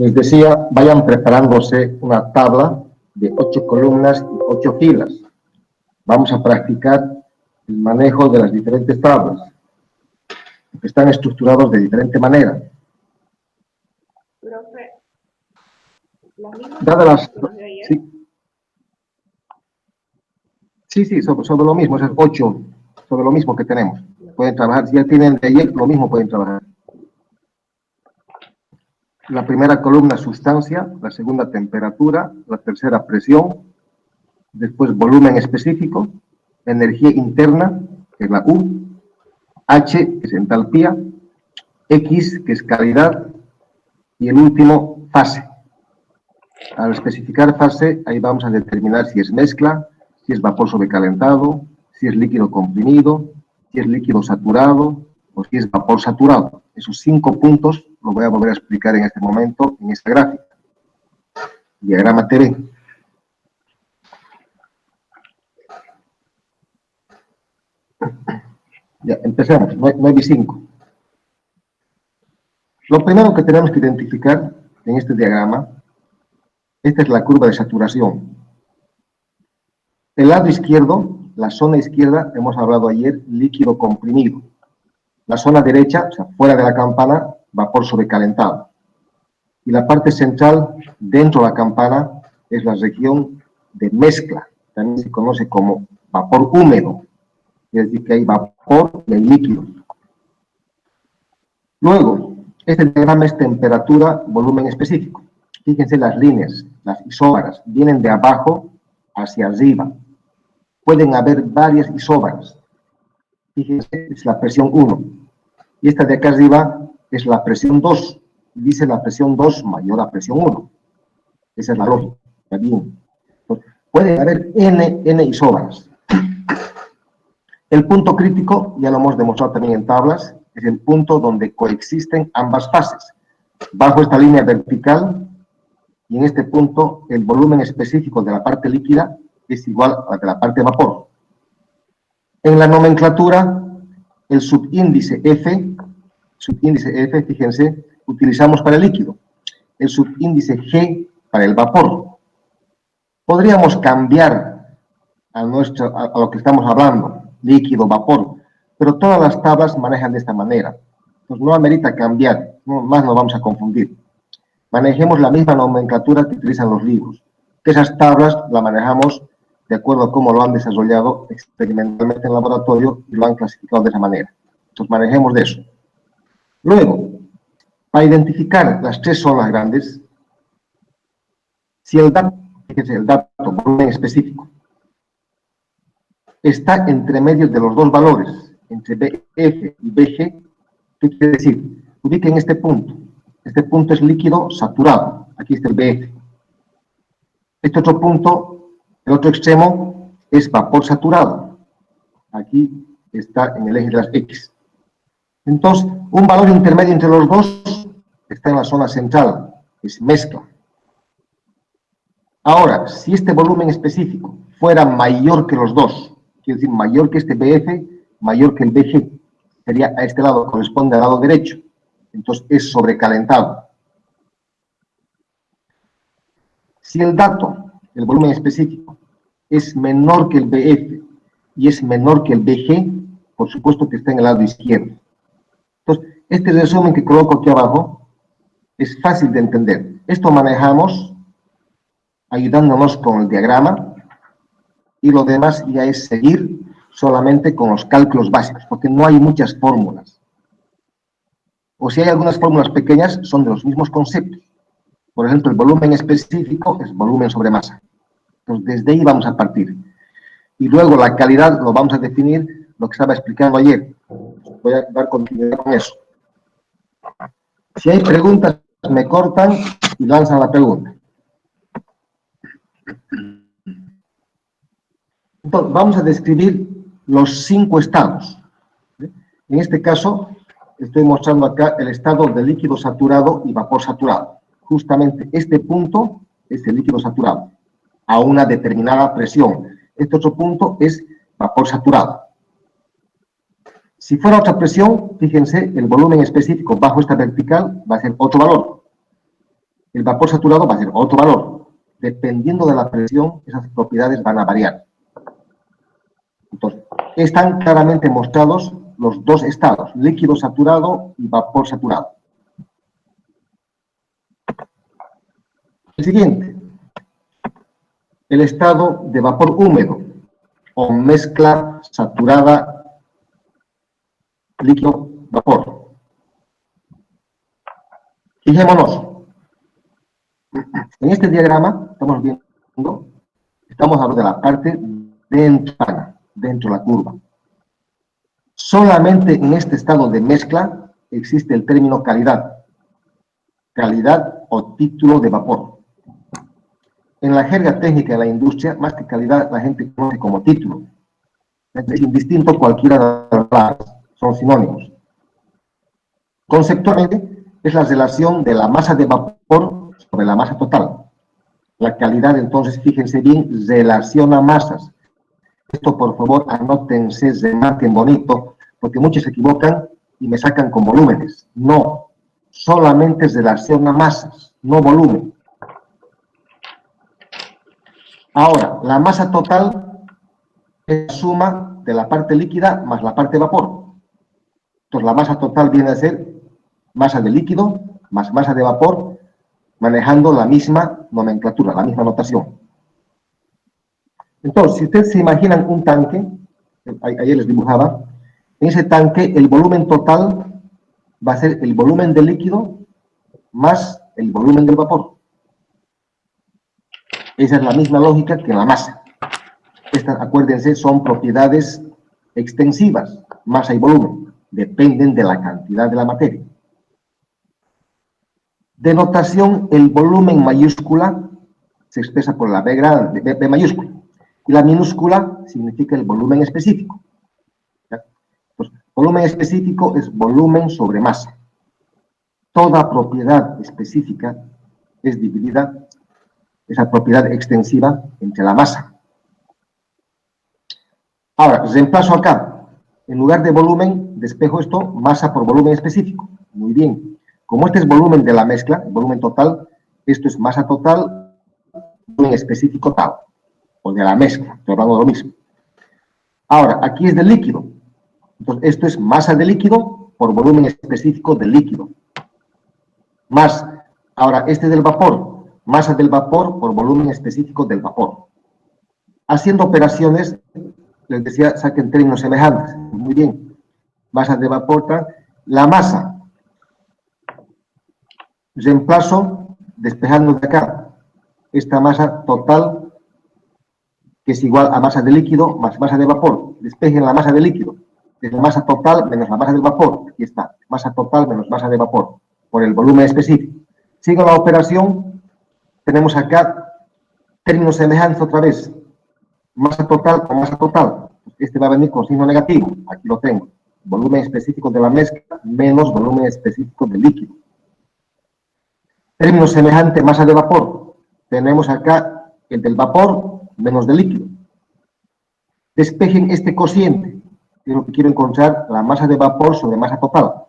Les decía, vayan preparándose una tabla de 8 columnas y 8 filas. Vamos a practicar el manejo de las diferentes tablas, que están estructurados de diferente manera. Profe, las mismas Dadas las... de ayer. Sí, sobre lo mismo, esas 8, sobre lo mismo que tenemos. Pueden trabajar, si ya tienen de ayer, lo mismo pueden trabajar. La primera columna, sustancia, la segunda, temperatura, la tercera, presión, después volumen específico, energía interna, que es la U, H, que es entalpía, X, que es calidad, y el último, fase. Al especificar fase, ahí vamos a determinar si es mezcla, si es vapor sobrecalentado, si es líquido comprimido, si es líquido saturado o si es vapor saturado. Esos 5 puntos los voy a volver a explicar en este momento en esta gráfica. Diagrama TV. Ya, empecemos. 9 y 5. Lo primero que tenemos que identificar en este diagrama, esta es la curva de saturación. El lado izquierdo, la zona izquierda, hemos hablado ayer, líquido comprimido. La zona derecha, o sea, fuera de la campana, vapor sobrecalentado. Y la parte central, dentro de la campana, es la región de mezcla. También se conoce como vapor húmedo. Es decir, que hay vapor y hay líquido. Luego, este diagrama es temperatura, volumen específico. Fíjense las líneas, las isóbaras, vienen de abajo hacia arriba. Pueden haber varias isóbaras. Fíjense, es la presión 1. Y esta de acá arriba es la presión 2. Dice la presión 2 mayor a presión 1. Esa es la lógica. ¿Está bien? Entonces, puede haber n isóbaras. El punto crítico, ya lo hemos demostrado también en tablas, es el punto donde coexisten ambas fases. Bajo esta línea vertical, y en este punto, el volumen específico de la parte líquida es igual al de la parte de vapor. En la nomenclatura, el subíndice F, fíjense, utilizamos para el líquido. El subíndice G para el vapor. Podríamos cambiar a lo que estamos hablando, líquido, vapor, pero todas las tablas manejan de esta manera. Entonces no amerita cambiar, más nos vamos a confundir. Manejemos la misma nomenclatura que utilizan los libros. Que esas tablas las manejamos de acuerdo a cómo lo han desarrollado experimentalmente en el laboratorio y lo han clasificado de esa manera. Entonces manejemos de eso. Luego, para identificar las 3 zonas grandes, si el dato, fíjense, el dato, volumen específico, está entre medio de los dos valores, entre BF y BG, ¿qué quiere decir? Ubiquen este punto. Este punto es líquido saturado. Aquí está el BF. Este otro punto, el otro extremo, es vapor saturado. Aquí está en el eje de las X. Entonces, un valor intermedio entre los dos está en la zona central, es mezcla. Ahora, si este volumen específico fuera mayor que los dos, quiere decir mayor que este BF, mayor que el BG, sería a este lado, corresponde al lado derecho. Entonces es sobrecalentado. Si el dato, el volumen específico, es menor que el BF y es menor que el BG, por supuesto que está en el lado izquierdo. Entonces, este resumen que coloco aquí abajo es fácil de entender. Esto manejamos ayudándonos con el diagrama y lo demás ya es seguir solamente con los cálculos básicos, porque no hay muchas fórmulas. O si hay algunas fórmulas pequeñas, son de los mismos conceptos. Por ejemplo, el volumen específico es volumen sobre masa. Entonces, desde ahí vamos a partir. Y luego la calidad lo vamos a definir, lo que estaba explicando ayer. Voy a dar continuidad con eso. Si hay preguntas, me cortan y lanzan la pregunta. Entonces, vamos a describir los 5 estados. En este caso, estoy mostrando acá el estado de líquido saturado y vapor saturado. Justamente este punto es el líquido saturado, a una determinada presión. Este otro punto es vapor saturado. Si fuera otra presión, fíjense, el volumen específico bajo esta vertical va a ser otro valor. El vapor saturado va a ser otro valor. Dependiendo de la presión, esas propiedades van a variar. Entonces, están claramente mostrados los dos estados, líquido saturado y vapor saturado. El siguiente, el estado de vapor húmedo o mezcla saturada líquido-vapor. Fijémonos, en este diagrama estamos hablando de la parte dentro de la curva. Solamente en este estado de mezcla existe el término calidad o título de vapor. En la jerga técnica de la industria, más que calidad, la gente conoce como título. Es indistinto cualquiera de las palabras, son sinónimos. Conceptualmente, es la relación de la masa de vapor sobre la masa total. La calidad, entonces, fíjense bien, relaciona masas. Esto, por favor, anótense, remarquen bonito, porque muchos se equivocan y me sacan con volúmenes. No, solamente relaciona masas, no volumen. Ahora, la masa total es la suma de la parte líquida más la parte de vapor. Entonces, la masa total viene a ser masa de líquido más masa de vapor, manejando la misma nomenclatura, la misma notación. Entonces, si ustedes se imaginan un tanque, ayer les dibujaba, en ese tanque el volumen total va a ser el volumen del líquido más el volumen del vapor. Esa es la misma lógica que en la masa. Estas, acuérdense, son propiedades extensivas, masa y volumen, dependen de la cantidad de la materia. De notación, el volumen mayúscula se expresa por la B grande, B mayúscula, y la minúscula significa el volumen específico. Pues, volumen específico es volumen sobre masa. Toda propiedad específica es dividida, esa propiedad extensiva, entre la masa. Ahora, reemplazo acá. En lugar de volumen, despejo esto, masa por volumen específico. Muy bien. Como este es volumen de la mezcla, el volumen total, esto es masa total, volumen específico tal, o de la mezcla, estoy hablando de lo mismo. Ahora, aquí es del líquido. Entonces, esto es masa de líquido por volumen específico del líquido. Más, ahora, este es del vapor, masa del vapor por volumen específico del vapor. Haciendo operaciones, les decía, saquen términos semejantes. Muy bien. Masa de vapor, la masa. Reemplazo, despejando de acá, esta masa total, que es igual a masa de líquido más masa de vapor. Despejen la masa de líquido. Es la masa total menos la masa del vapor. Aquí está. Masa total menos masa de vapor. Por el volumen específico. Sigo la operación. Tenemos acá términos semejantes otra vez. Masa total con masa total. Este va a venir con signo negativo. Aquí lo tengo. Volumen específico de la mezcla menos volumen específico del líquido. Término semejante, masa de vapor. Tenemos acá el del vapor menos del líquido. Despejen este cociente. Es lo que quiero encontrar, la masa de vapor sobre masa total.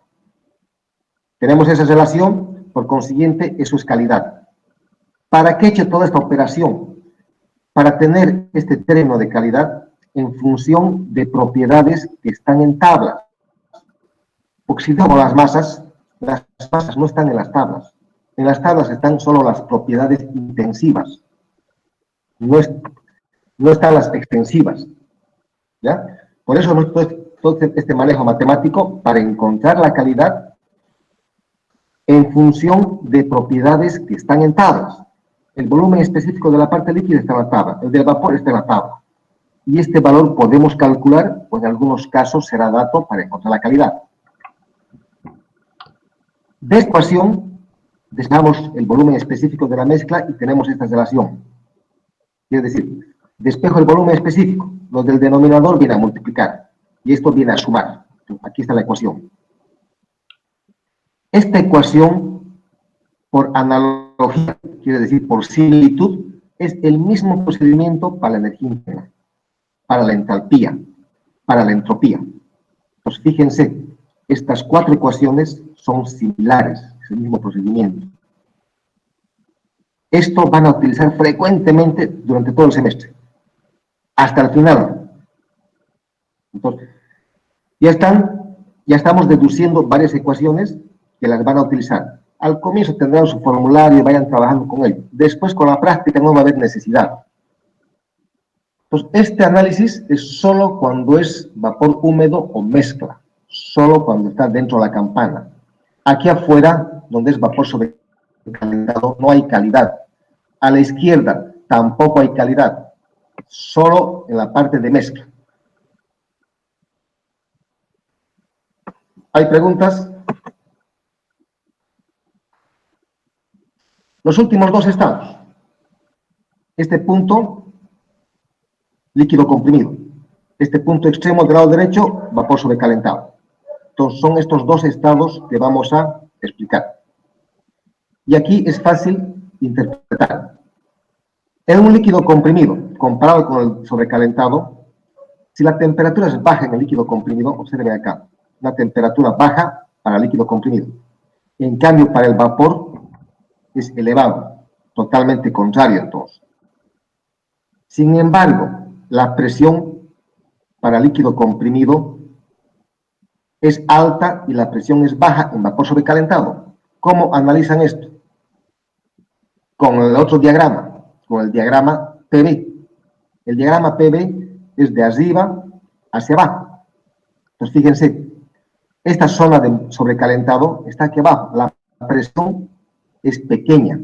Tenemos esa relación, por consiguiente, eso es calidad. ¿Para qué he hecho toda esta operación? Para tener este término de calidad en función de propiedades que están en tablas. Porque si tengo las masas no están en las tablas. En las tablas están solo las propiedades intensivas. No están las extensivas. ¿Ya? Por eso todo este manejo matemático para encontrar la calidad en función de propiedades que están en tablas. El volumen específico de la parte líquida está en la tabla, el del vapor está en la tabla. Y este valor podemos calcular, o en algunos casos será dato para encontrar la calidad. De ecuación, despejamos el volumen específico de la mezcla y tenemos esta relación. Es decir, despejo el volumen específico, lo del denominador viene a multiplicar y esto viene a sumar. Aquí está la ecuación. Esta ecuación, por analogía, quiere decir por similitud, es el mismo procedimiento para la energía interna, para la entalpía, para la entropía. Entonces, fíjense, estas cuatro ecuaciones son similares, es el mismo procedimiento. Esto van a utilizar frecuentemente durante todo el semestre, hasta el final. Entonces, ya estamos deduciendo varias ecuaciones que las van a utilizar. Al comienzo tendrán su formulario y vayan trabajando con ello. Después, con la práctica, no va a haber necesidad. Entonces, este análisis es solo cuando es vapor húmedo o mezcla, solo cuando está dentro de la campana. Aquí afuera, donde es vapor sobrecalentado, no hay calidad. A la izquierda tampoco hay calidad, solo en la parte de mezcla. ¿Hay preguntas? Los últimos dos estados. Este punto, líquido comprimido. Este punto extremo del lado derecho, vapor sobrecalentado. Entonces, son estos dos estados que vamos a explicar. Y aquí es fácil interpretar. En un líquido comprimido, comparado con el sobrecalentado, si la temperatura es baja en el líquido comprimido, observen acá, una temperatura baja para el líquido comprimido. En cambio, para el vapor es elevado, totalmente contrario entonces. Sin embargo, la presión para líquido comprimido es alta y la presión es baja en vapor sobrecalentado. ¿Cómo analizan esto? Con el otro diagrama, con el diagrama PV. El diagrama PV es de arriba hacia abajo. Entonces, fíjense, esta zona de sobrecalentado está aquí abajo. La presión es pequeña,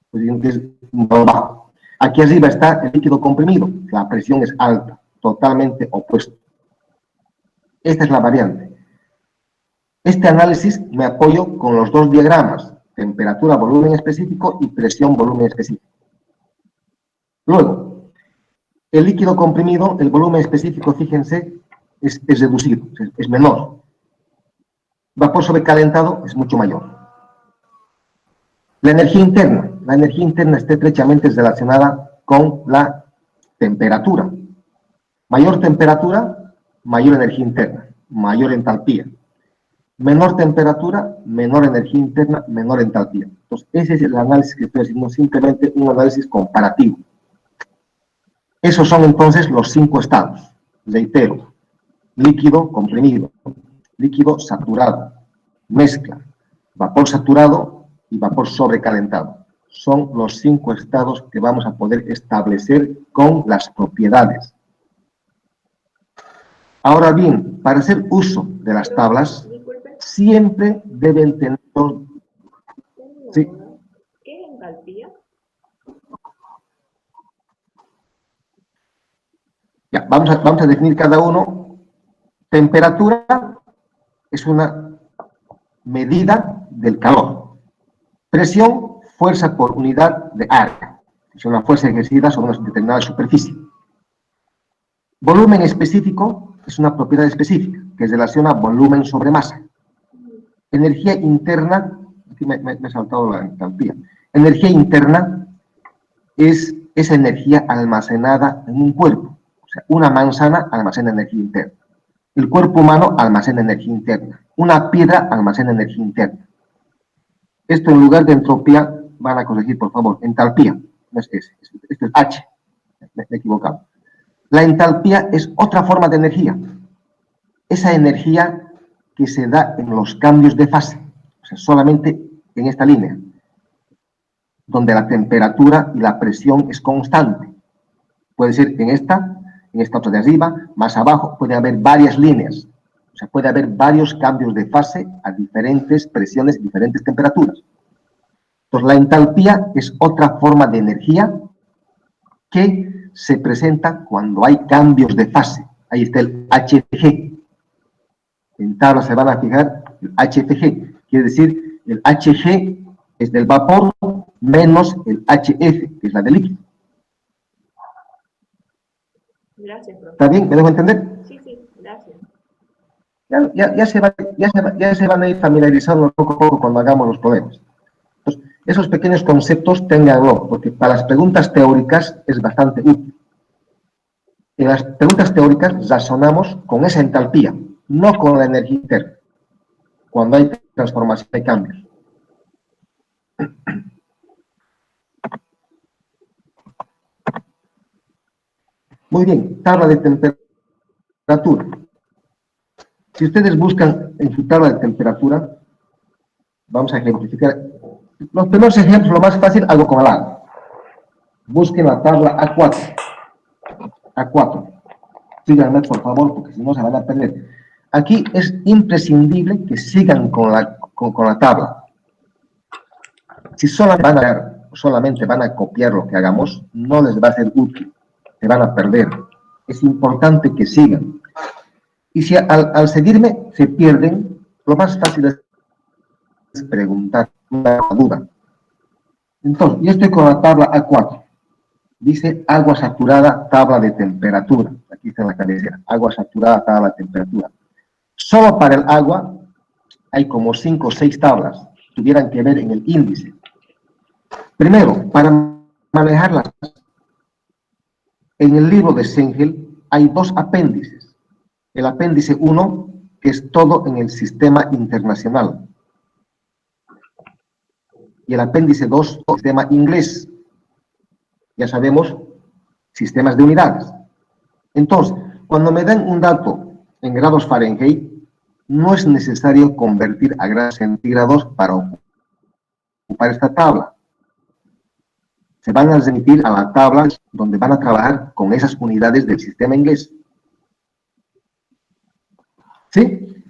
pues es bajo. Aquí arriba está el líquido comprimido. La presión es alta, totalmente opuesto. Esta es la variante. Este análisis me apoyo con los dos diagramas, temperatura, volumen específico y presión, volumen específico. Luego, el líquido comprimido, el volumen específico, fíjense, es reducido, es menor. Vapor sobrecalentado es mucho mayor. La energía interna está estrechamente relacionada con la temperatura. Mayor temperatura, mayor energía interna, mayor entalpía. Menor temperatura, menor energía interna, menor entalpía. Entonces, ese es el análisis que estoy haciendo, simplemente un análisis comparativo. Esos son entonces los 5 estados. Reitero, líquido comprimido, líquido saturado, mezcla, vapor saturado y vapor sobrecalentado. Son los 5 estados que vamos a poder establecer con las propiedades. Ahora bien, para hacer uso de las tablas, siempre deben tener... ¿Sí? ¿Qué es entalpía? Ya, vamos a definir cada uno. Temperatura es una medida del calor. Presión, fuerza por unidad de área. Es una fuerza ejercida sobre una determinada superficie. Volumen específico es una propiedad específica que relaciona volumen sobre masa. Energía interna, aquí me he saltado la entalpía. Energía interna es esa energía almacenada en un cuerpo. O sea, una manzana almacena energía interna. El cuerpo humano almacena energía interna. Una piedra almacena energía interna. Esto en lugar de entropía, van a corregir, por favor, entalpía. No es S, esto es H. Me he equivocado. La entalpía es otra forma de energía. Esa energía que se da en los cambios de fase. O sea, solamente en esta línea, donde la temperatura y la presión es constante. Puede ser en esta otra de arriba, más abajo, puede haber varias líneas. O sea, puede haber varios cambios de fase a diferentes presiones y diferentes temperaturas. Entonces, la entalpía es otra forma de energía que se presenta cuando hay cambios de fase. Ahí está el HG. En tabla se van a fijar el HCG. Quiere decir, el HG es del vapor menos el HF, que es la del líquido. Gracias, profe. ¿Está bien? ¿Me dejo entender? Sí, gracias. Ya se van a ir familiarizando poco a poco cuando hagamos los problemas. Entonces, esos pequeños conceptos ténganlo, porque para las preguntas teóricas es bastante útil. En las preguntas teóricas razonamos con esa entalpía, no con la energía interna, cuando hay transformación y cambios. Muy bien, tabla de temperatura. Si ustedes buscan en su tabla de temperatura, vamos a ejemplificar. Los primeros ejemplos, lo más fácil, algo con el agua. Busquen la tabla A4. A4. Síganme, por favor, porque si no se van a perder. Aquí es imprescindible que sigan con la tabla. Si solamente van a copiar lo que hagamos, no les va a ser útil. Se van a perder. Es importante que sigan. Y si al seguirme se pierden, lo más fácil es preguntar una duda. Entonces, yo estoy con la tabla A4. Dice agua saturada, tabla de temperatura. Aquí está en la cabecera. Agua saturada, tabla de temperatura. Solo para el agua hay como 5 o 6 tablas. Tuvieran que ver en el índice. Primero, para manejarlas, en el libro de Sengel hay 2 apéndices. El apéndice 1, que es todo en el sistema internacional. Y el apéndice 2, sistema inglés. Ya sabemos, sistemas de unidades. Entonces, cuando me dan un dato en grados Fahrenheit, no es necesario convertir a grados centígrados para ocupar esta tabla. Se van a remitir a la tabla donde van a trabajar con esas unidades del sistema inglés. ¿Sí?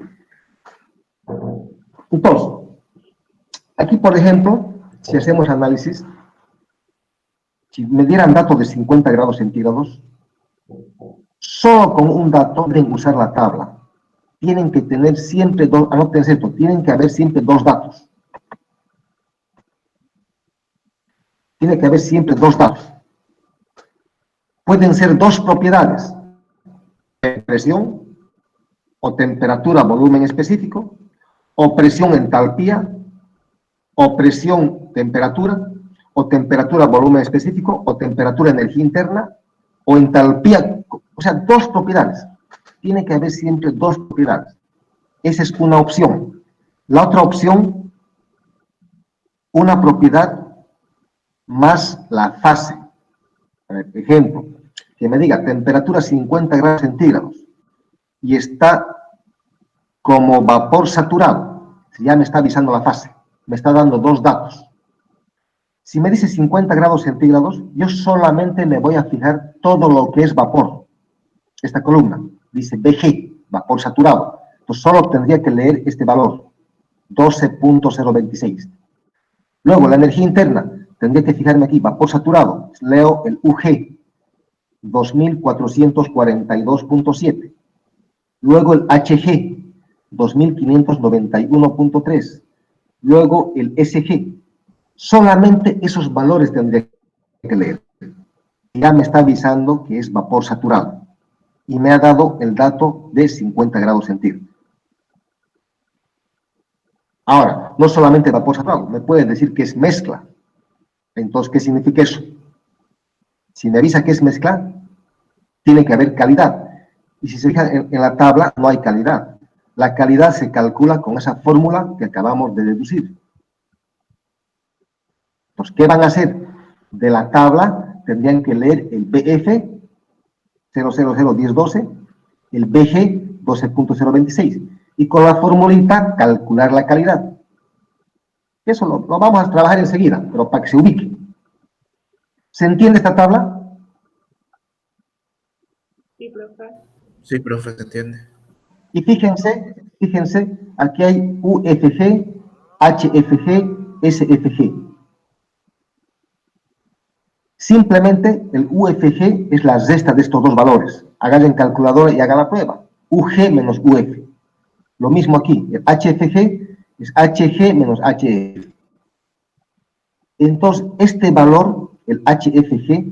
Entonces, aquí, por ejemplo, si hacemos análisis, si me dieran datos de 50 grados centígrados, solo con un dato deben usar la tabla. Tienen que tener siempre dos, anótense esto, tienen que haber siempre 2 datos. Tiene que haber siempre 2 datos. Pueden ser 2 propiedades, presión o temperatura, volumen específico, o presión, entalpía, o presión, temperatura, o temperatura, volumen específico, o temperatura, energía interna, o entalpía, o sea, 2 propiedades. Tiene que haber siempre 2 propiedades. Esa es una opción. La otra opción, una propiedad más la fase. Por ejemplo, que me diga temperatura 50 grados centígrados y está como vapor saturado, ya me está avisando la fase, me está dando 2 datos. Si me dice 50 grados centígrados, yo solamente me voy a fijar todo lo que es vapor. Esta columna dice BG, vapor saturado. Entonces solo tendría que leer este valor, 12.026. Luego, la energía interna, tendría que fijarme aquí, vapor saturado. Leo el UG, 2442.7. Luego el HG, 2591.3. Luego el SG. Solamente esos valores tendré que leer. Ya me está avisando que es vapor saturado. Y me ha dado el dato de 50 grados centígrados. Ahora, no solamente vapor saturado, me pueden decir que es mezcla. Entonces, ¿qué significa eso? Si me avisa que es mezcla, tiene que haber calidad. Y si se fijan en la tabla, no hay calidad. La calidad se calcula con esa fórmula que acabamos de deducir. Entonces, ¿qué van a hacer? De la tabla tendrían que leer el BF 0001012, el BG 12.026 y con la formulita calcular la calidad. Eso lo vamos a trabajar enseguida, pero para que se ubique. ¿Se entiende esta tabla? Sí, profe. Sí, profe, se entiende. Y fíjense, aquí hay UFG, HFG, SFG. Simplemente el UFG es la resta de estos 2 valores. Hagan en calculadora y hagan la prueba. UG menos UF. Lo mismo aquí, el HFG es HG menos HF. Entonces, este valor, el HFG,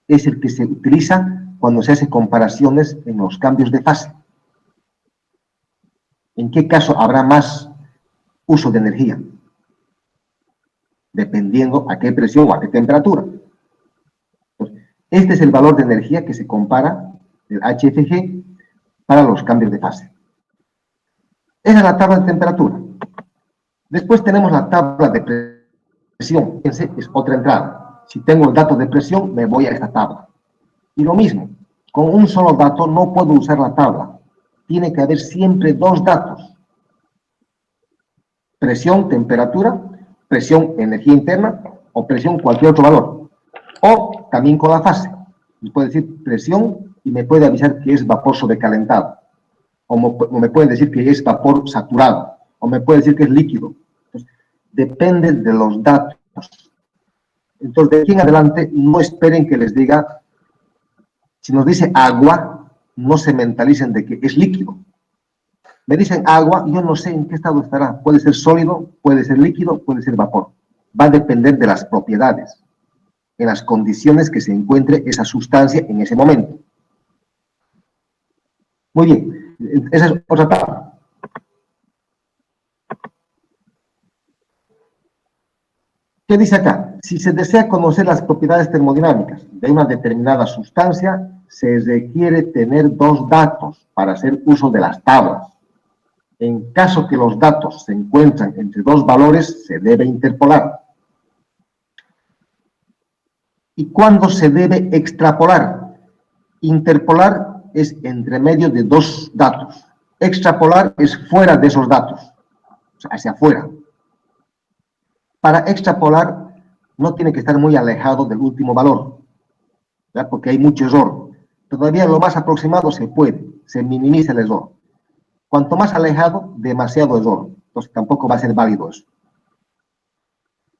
es el que se utiliza cuando se hace comparaciones en los cambios de fase. ¿En qué caso habrá más uso de energía? Dependiendo a qué presión o a qué temperatura. Entonces, este es el valor de energía que se compara del HFG para los cambios de fase. Esa es la tabla de temperatura. Después tenemos la tabla de presión. Fíjense, es otra entrada. Si tengo el dato de presión, me voy a esta tabla. Y lo mismo, con un solo dato no puedo usar la tabla. Tiene que haber siempre dos datos. Presión, temperatura, presión, energía interna, o presión, cualquier otro valor. O también con la fase. Me puede decir presión y me puede avisar que es vapor sobrecalentado. O me puede decir que es vapor saturado. O me puede decir que es líquido. Entonces, depende de los datos. Entonces, de aquí en adelante, no esperen que les diga, si nos dice agua, no se mentalicen de que es líquido. Me dicen agua, yo no sé en qué estado estará. Puede ser sólido, puede ser líquido, puede ser vapor. Va a depender de las propiedades, en las condiciones que se encuentre esa sustancia en ese momento. Muy bien, esa es otra tabla. ¿Qué dice acá? Si se desea conocer las propiedades termodinámicas de una determinada sustancia, se requiere tener dos datos para hacer uso de las tablas. En caso que los datos se encuentran entre dos valores, se debe interpolar. ¿Y cuándo se debe extrapolar? Interpolar es entre medio de dos datos. Extrapolar es fuera de esos datos, o sea, hacia afuera. Para extrapolar no tiene que estar muy alejado del último valor, ¿verdad? Porque hay mucho error. Todavía lo más aproximado se puede, se minimiza el error. Cuanto más alejado, demasiado error. Entonces tampoco va a ser válido eso.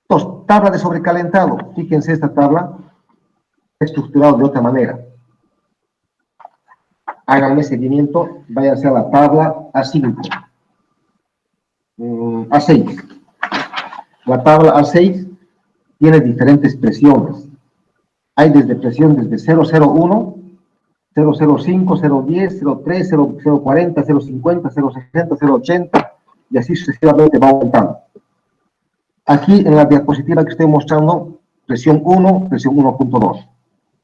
Entonces, tabla de sobrecalentado. Fíjense esta tabla estructurada de otra manera. Háganme seguimiento, váyanse a la tabla A5. A6. La tabla A6 tiene diferentes presiones. Hay presión desde 001, 005, 010, 03, 040, 050, 060, 080 y así sucesivamente va aumentando. Aquí en la diapositiva que estoy mostrando, presión 1, presión 1.2.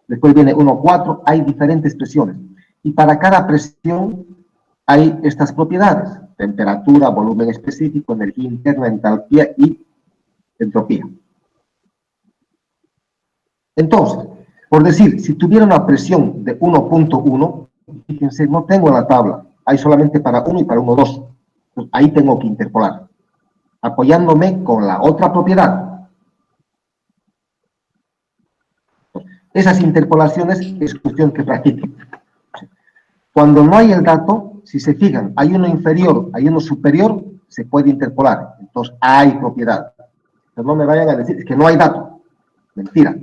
Después viene 1.4, hay diferentes presiones. Y para cada presión hay estas propiedades: temperatura, volumen específico, energía interna, entalpía y entropía. Entonces, por decir, si tuviera una presión de 1.1, fíjense, no tengo en la tabla, hay solamente para 1 y para 1.2. Pues ahí tengo que interpolar, apoyándome con la otra propiedad. Esas interpolaciones es cuestión que practiquen. Cuando no hay el dato, si se fijan, hay uno inferior, hay uno superior, se puede interpolar. Entonces hay propiedad. Pero no me vayan a decir que no hay dato. Mentira.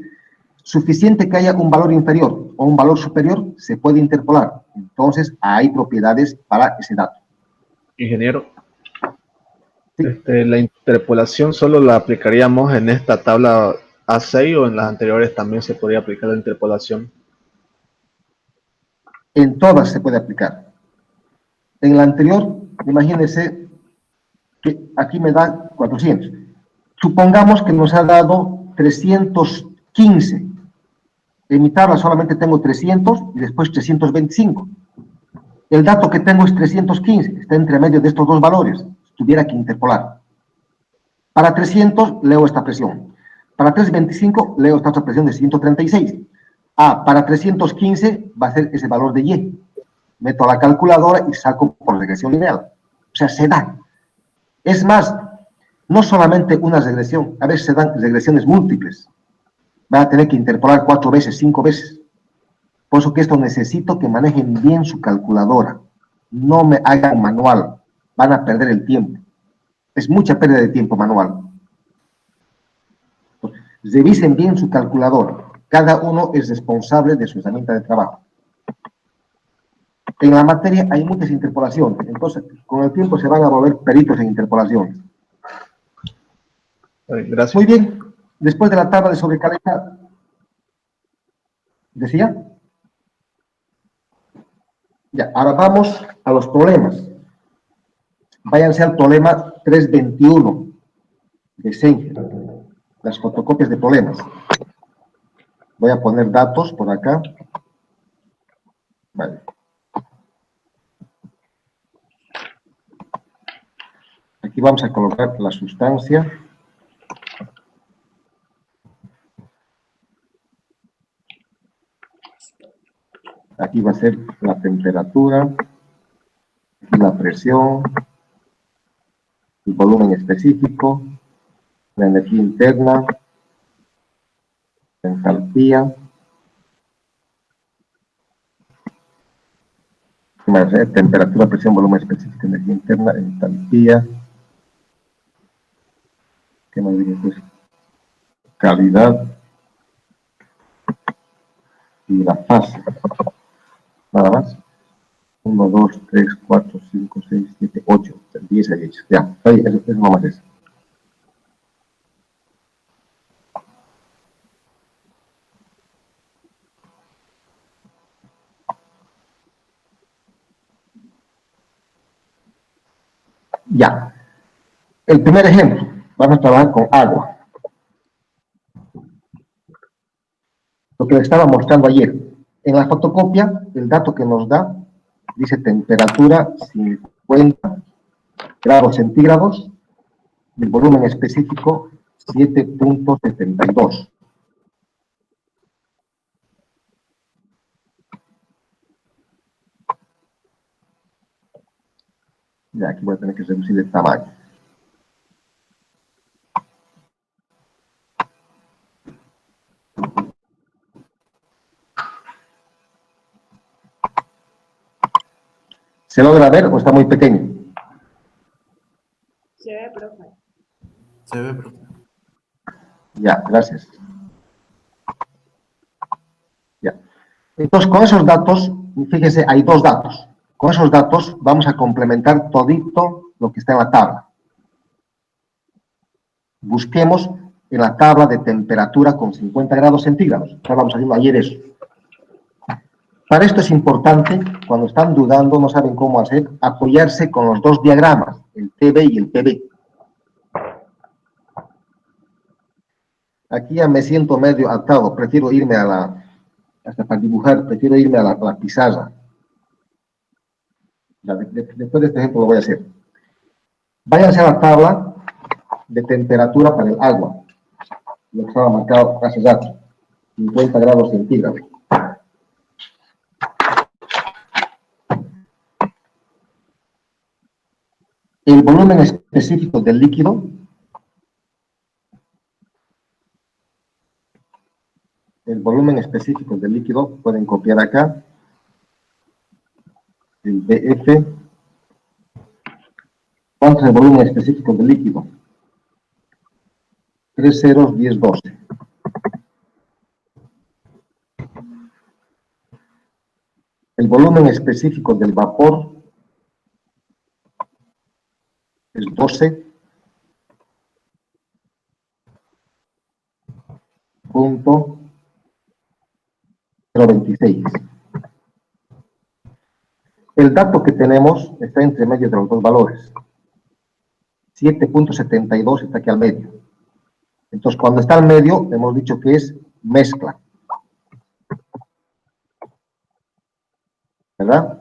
Suficiente que haya un valor inferior o un valor superior, se puede interpolar. Entonces hay propiedades para ese dato. Ingeniero, Sí. la interpolación solo la aplicaríamos en esta tabla A6 o en las anteriores también se podría aplicar la interpolación. En todas se puede aplicar. En la anterior, imagínense que aquí me da 400. Supongamos que nos ha dado 315. En mi tabla solamente tengo 300 y después 325. El dato que tengo es 315, está entre medio de estos dos valores. Tuviera que interpolar. Para 300 leo esta presión. Para 325 leo esta otra presión de 136. Para 315 va a ser ese valor de Y. Meto a la calculadora y saco por regresión lineal. O sea, se da. Es más, no solamente una regresión, a veces se dan regresiones múltiples. Van a tener que interpolar 4 veces, 5 veces. Por eso que esto necesito que manejen bien su calculadora. No me hagan manual. Van a perder el tiempo. Es mucha pérdida de tiempo manual. Entonces, revisen bien su calculadora. Cada uno es responsable de su herramienta de trabajo. En la materia hay muchas interpolaciones. Entonces, con el tiempo se van a volver peritos en interpolaciones. Gracias. Muy bien. Después de la tabla de sobrecalentado. ¿Decía? Ya, ahora vamos a los problemas. Váyanse al problema 321 de Singer. Las fotocopias de problemas. Voy a poner datos por acá. Vale. Aquí vamos a colocar la sustancia. Aquí va a ser la temperatura, la presión, el volumen específico, la energía interna, la entalpía, temperatura, presión, volumen específico, energía interna, entalpía, ¿qué más diría? Pues calidad y la fase. Nada más. 1, 2, 3, 4, 5, 6, 7, 8, 10 he hecho. Ya, ahí, eso nomás es. Ya. El primer ejemplo, vamos a trabajar con agua. Lo que les estaba mostrando ayer. En la fotocopia, el dato que nos da dice temperatura 50 grados centígrados, el volumen específico 7.72. Ya, aquí voy a tener que reducir el tamaño. ¿Se logra ver o está muy pequeño? Se ve, profe. Se ve, profe. Ya, gracias. Ya. Entonces, con esos datos, fíjese, hay dos datos. Con esos datos vamos a complementar todito lo que está en la tabla. Busquemos en la tabla de temperatura con 50 grados centígrados. Estábamos haciendo ayer eso. Para esto es importante, cuando están dudando, no saben cómo hacer, apoyarse con los dos diagramas, el TB y el PB. Aquí ya me siento medio atado, prefiero irme a la, hasta para dibujar, prefiero irme a la pizarra. Ya, después de este ejemplo lo voy a hacer. Váyanse a la tabla de temperatura para el agua, lo que estaba marcado hace rato, 50 grados centígrados. El volumen específico del líquido pueden copiar acá, el BF. ¿Cuánto es el volumen específico del líquido? 3 ceros, 10, 12. El volumen específico del vapor es 12.026. El dato que tenemos está entre medio de los dos valores. 7.72 está aquí al medio. Entonces, cuando está al medio, hemos dicho que es mezcla. ¿Verdad?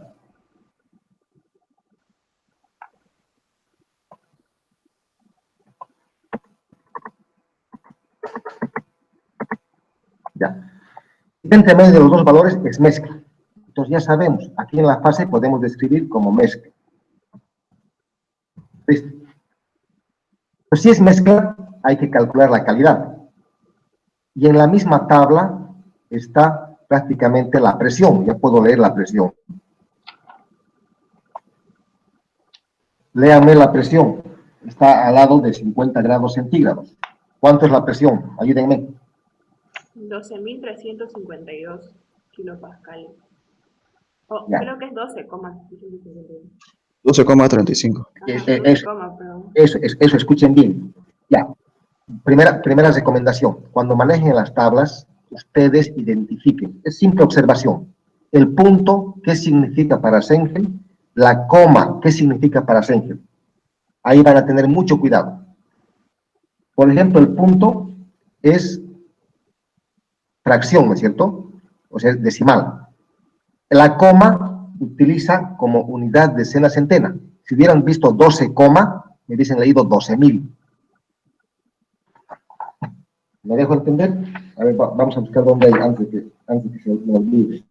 Ya. Entre medio de los dos valores es mezcla. Entonces ya sabemos, aquí en la fase podemos describir como mezcla. ¿Listo? Pues si es mezcla, hay que calcular la calidad. Y en la misma tabla está prácticamente la presión. Ya puedo leer la presión. Léame la presión. Está al lado de 50 grados centígrados. ¿Cuánto es la presión? Ayúdenme. 12.352 kilopascales. Oh, Ya. creo que es 12,352. 12,35. Eso, escuchen bien. Ya. Primera recomendación. Cuando manejen las tablas, ustedes identifiquen. Es simple observación. El punto, ¿qué significa para Sengel? La coma, ¿qué significa para Sengel? Ahí van a tener mucho cuidado. Por ejemplo, el punto es fracción, ¿no es cierto? O sea, es decimal. La coma utiliza como unidad decena centena. Si hubieran visto 12, me hubiesen leído 12.000. ¿Me dejo entender? A ver, vamos a buscar dónde hay antes que se me olvide.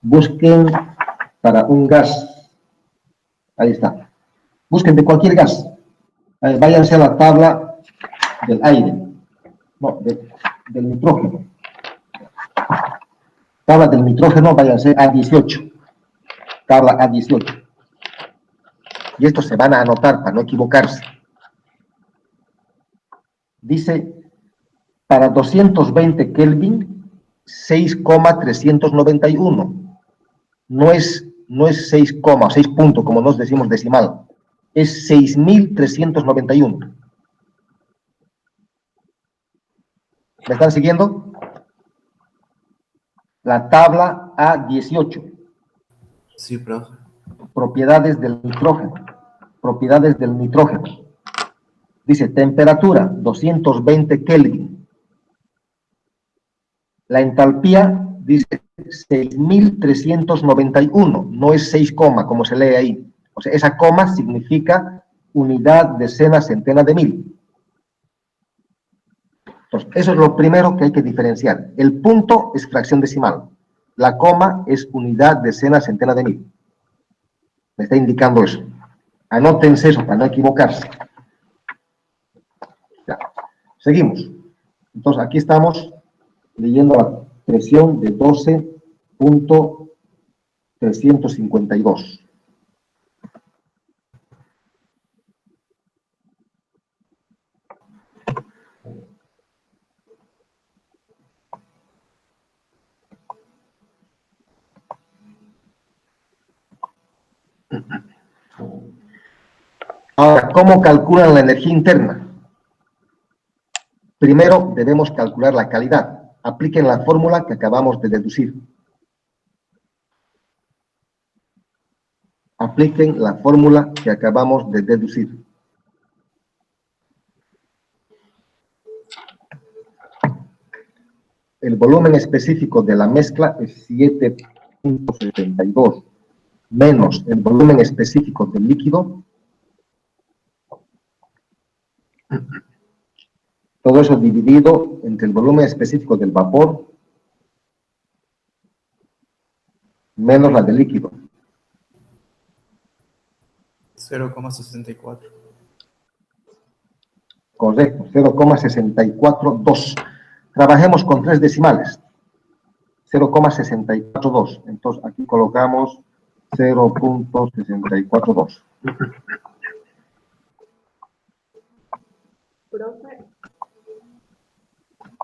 Busquen para un gas. Ahí está. Busquen de cualquier gas. Váyanse a la tabla del aire. No, del nitrógeno. Tabla del nitrógeno, váyanse a 18. Tabla A18. Y estos se van a anotar para no equivocarse. Dice, para 220 Kelvin, 6,391. No es 6, 6 puntos, como nos decimos decimal. Es 6.391. ¿Me están siguiendo? La tabla A18. Sí, profe. Propiedades del nitrógeno. Propiedades del nitrógeno. Dice, temperatura, 220 Kelvin. La entalpía, dice, 6.391. No es 6, como se lee ahí. O sea, esa coma significa unidad, decena, centena de mil. Entonces, eso es lo primero que hay que diferenciar. El punto es fracción decimal. La coma es unidad, decena, centena de mil. Me está indicando eso. Anótense eso para no equivocarse. Ya. Seguimos. Entonces, aquí estamos leyendo la presión de 12.352. Ahora, ¿cómo calculan la energía interna? Primero debemos calcular la calidad. Apliquen la fórmula que acabamos de deducir. Apliquen la fórmula que acabamos de deducir. El volumen específico de la mezcla es 7.72 menos el volumen específico del líquido. Todo eso dividido entre el volumen específico del vapor menos la del líquido. 0,64. Correcto, 0,642. Trabajemos con 3 decimales. 0,642. Entonces aquí colocamos 0.642. Profe,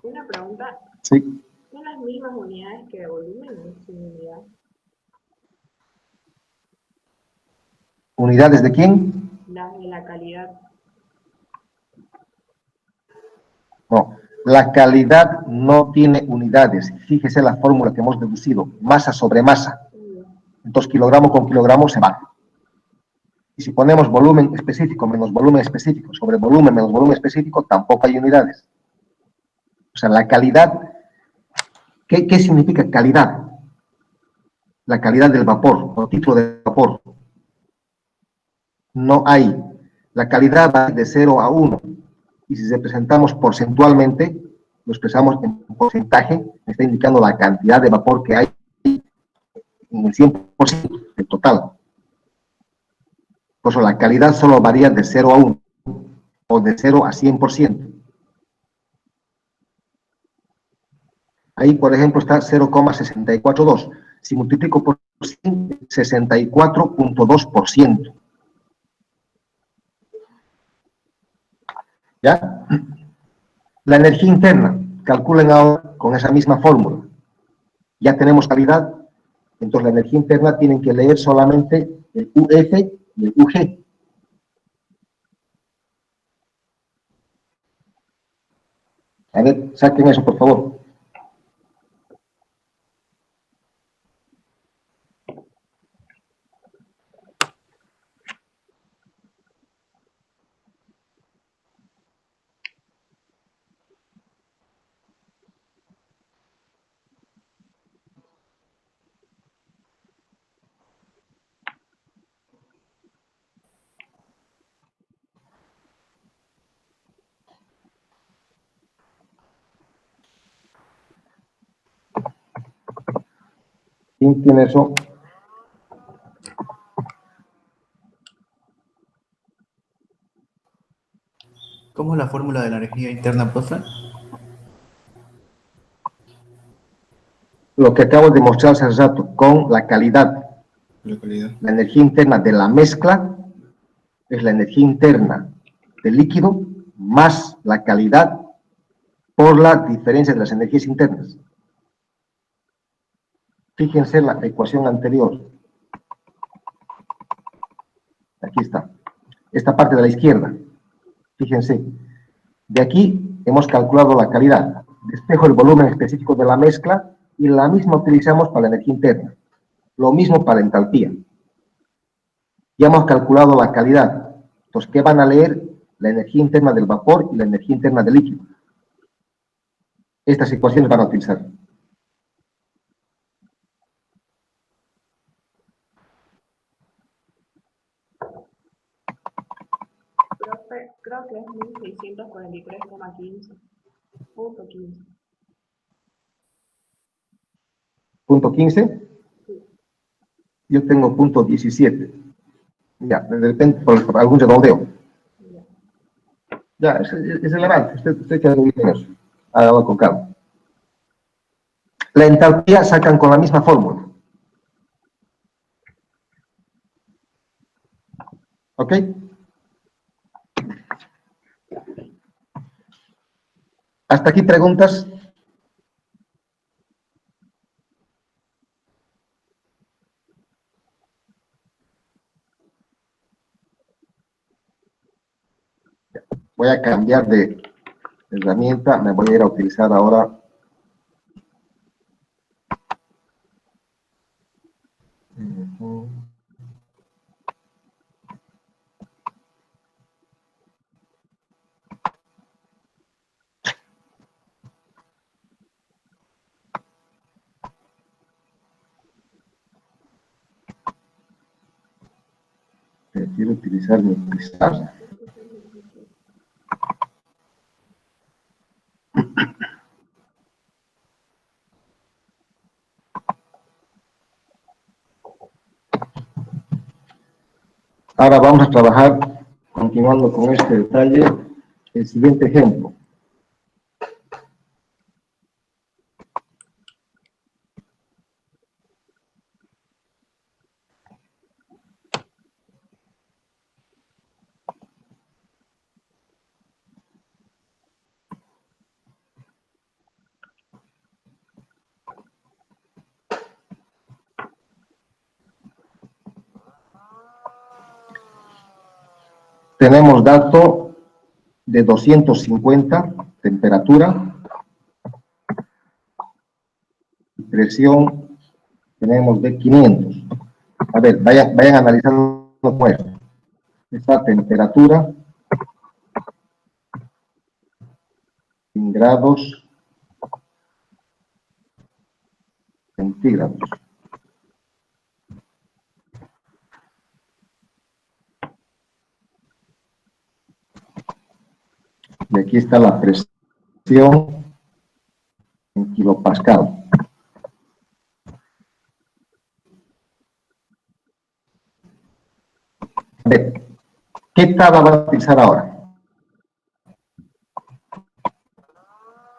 una pregunta. Sí. ¿Son las mismas unidades que de volumen o es una unidad? ¿Unidades de quién? Las de la calidad. No. La calidad no tiene unidades. Fíjese la fórmula que hemos deducido. Masa sobre masa. Entonces, kilogramo con kilogramo se va. Y si ponemos volumen específico menos volumen específico sobre volumen menos volumen específico, tampoco hay unidades. O sea, la calidad, ¿qué significa calidad? La calidad del vapor, o título de vapor. No hay. La calidad va de 0 a 1. Y si representamos porcentualmente, lo expresamos en porcentaje, me está indicando la cantidad de vapor que hay en el 100% del total. Por eso la calidad solo varía de 0 a 1 o de 0 a 100%. Ahí, por ejemplo, está 0,642. Si multiplico por 100, 64.2%. ¿Ya? La energía interna, calculen ahora con esa misma fórmula. Ya tenemos calidad, entonces la energía interna tienen que leer solamente el UF y el UG. A ver, saquen eso, por favor. ¿Quién tiene eso? ¿Cómo es la fórmula de la energía interna, profe? Lo que acabo de mostrar hace rato, con la calidad. Localidad. La energía interna de la mezcla es la energía interna del líquido más la calidad por la diferencia de las energías internas. Fíjense en la ecuación anterior. Aquí está. Esta parte de la izquierda. Fíjense. De aquí hemos calculado la calidad. Despejo el volumen específico de la mezcla y la misma utilizamos para la energía interna. Lo mismo para la entalpía. Ya hemos calculado la calidad. Entonces, ¿qué van a leer? La energía interna del vapor y la energía interna del líquido. Estas ecuaciones van a utilizar. Profe, creo que es 1643,15. Punto 15. Punto 15. Sí. Yo tengo punto 17. Ya, de repente, por algún redondeo. Ya. Ya, es relevante. Usted queda muy bien en eso. Hágalo con calma. La entalpía sacan con la misma fórmula. ¿Ok? ¿Hasta aquí preguntas? Voy a cambiar de herramienta. Me voy a ir a utilizar ahora prefiero utilizar mi pizarra. Ahora vamos a trabajar, continuando con este detalle, el siguiente ejemplo. Tenemos dato de 250, temperatura, presión tenemos de 500. A ver, vayan analizando con esto. Esta temperatura en grados centígrados. Y aquí está la presión en kilopascal. A ver, ¿qué tabla van a utilizar ahora?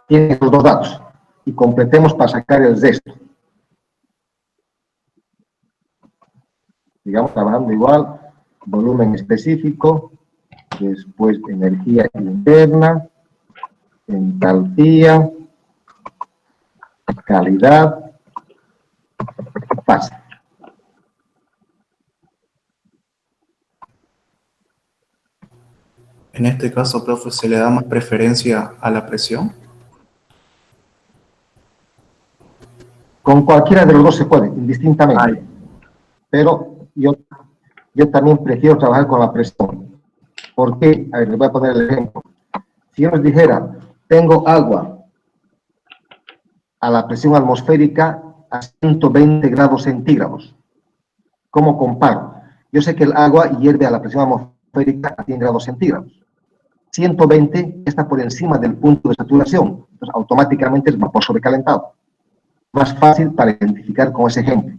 Tienen los dos datos y completemos para sacar el resto. Digamos, trabajando igual, volumen específico, después energía interna, entalpía, calidad, fase. En este caso, profe, ¿se le da más preferencia a la presión? Con cualquiera de los dos se puede, indistintamente. Pero yo también prefiero trabajar con la presión. ¿Por qué? A ver, les voy a poner el ejemplo. Si yo les dijera, tengo agua a la presión atmosférica a 120 grados centígrados, ¿cómo comparo? Yo sé que el agua hierve a la presión atmosférica a 100 grados centígrados. 120 está por encima del punto de saturación, entonces automáticamente es vapor sobrecalentado. más fácil para identificar con ese ejemplo.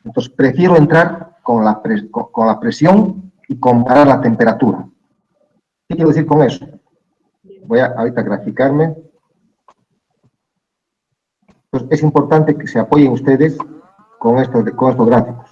Entonces, prefiero entrar con la presión y comparar la temperatura. ¿Qué quiero decir con eso? Voy a ahorita graficarme. Entonces, es importante que se apoyen ustedes con estos gráficos.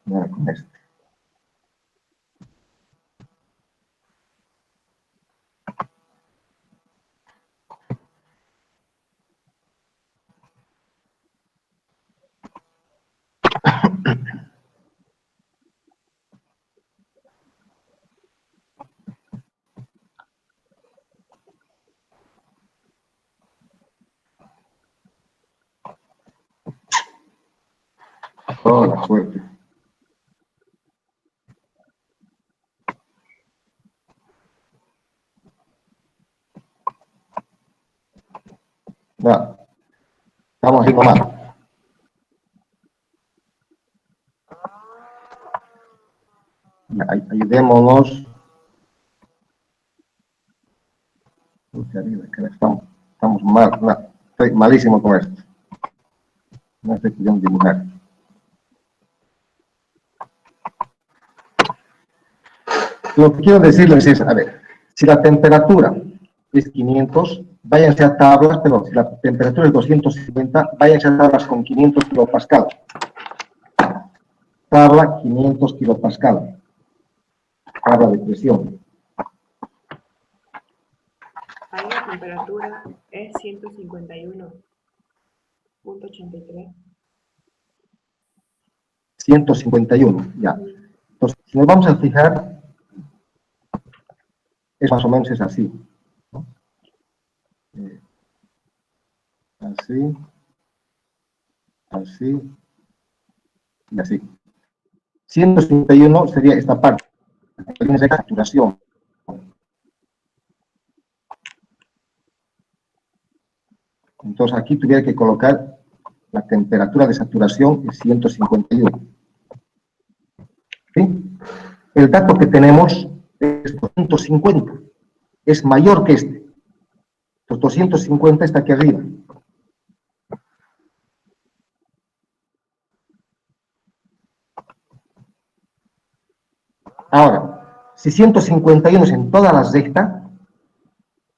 Bueno, con esto. Oh, la suerte. No, estamos ahí nomás. Ayudémonos. Estamos mal. No, estoy malísimo con esto. No estoy pudiendo dibujar. Lo que quiero decirles es, a ver, si la temperatura es 500, váyanse a tablas, pero si la temperatura es 250, váyanse a tablas con 500 kilopascal. Tabla 500 kilopascal. Tabla de presión. Ahí la temperatura es 151.83. 151, ya. Entonces, si nos vamos a fijar, es más o menos es así, ¿no? Así, así y así. 151 sería esta parte, de saturación. Entonces aquí tuviera que colocar la temperatura de saturación es 151. ¿Sí? El dato que tenemos es 250, es mayor que este. Entonces 250 está aquí arriba. Ahora, si 151 es en todas las rectas,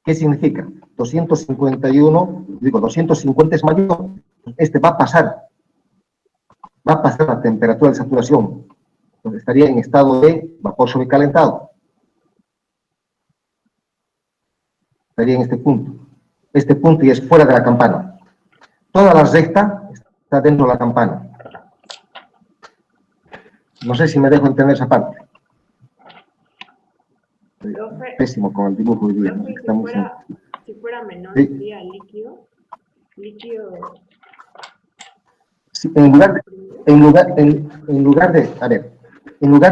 ¿qué significa? 250 es mayor, este va a pasar la temperatura de saturación, entonces estaría en estado de vapor sobrecalentado. Estaría en este punto y es fuera de la campana. Toda la recta está dentro de la campana. No sé si me dejo entender esa parte. Profe, Pésimo con el dibujo hoy día. profe, si fuera menor, sí. sería líquido. Sí, en lugar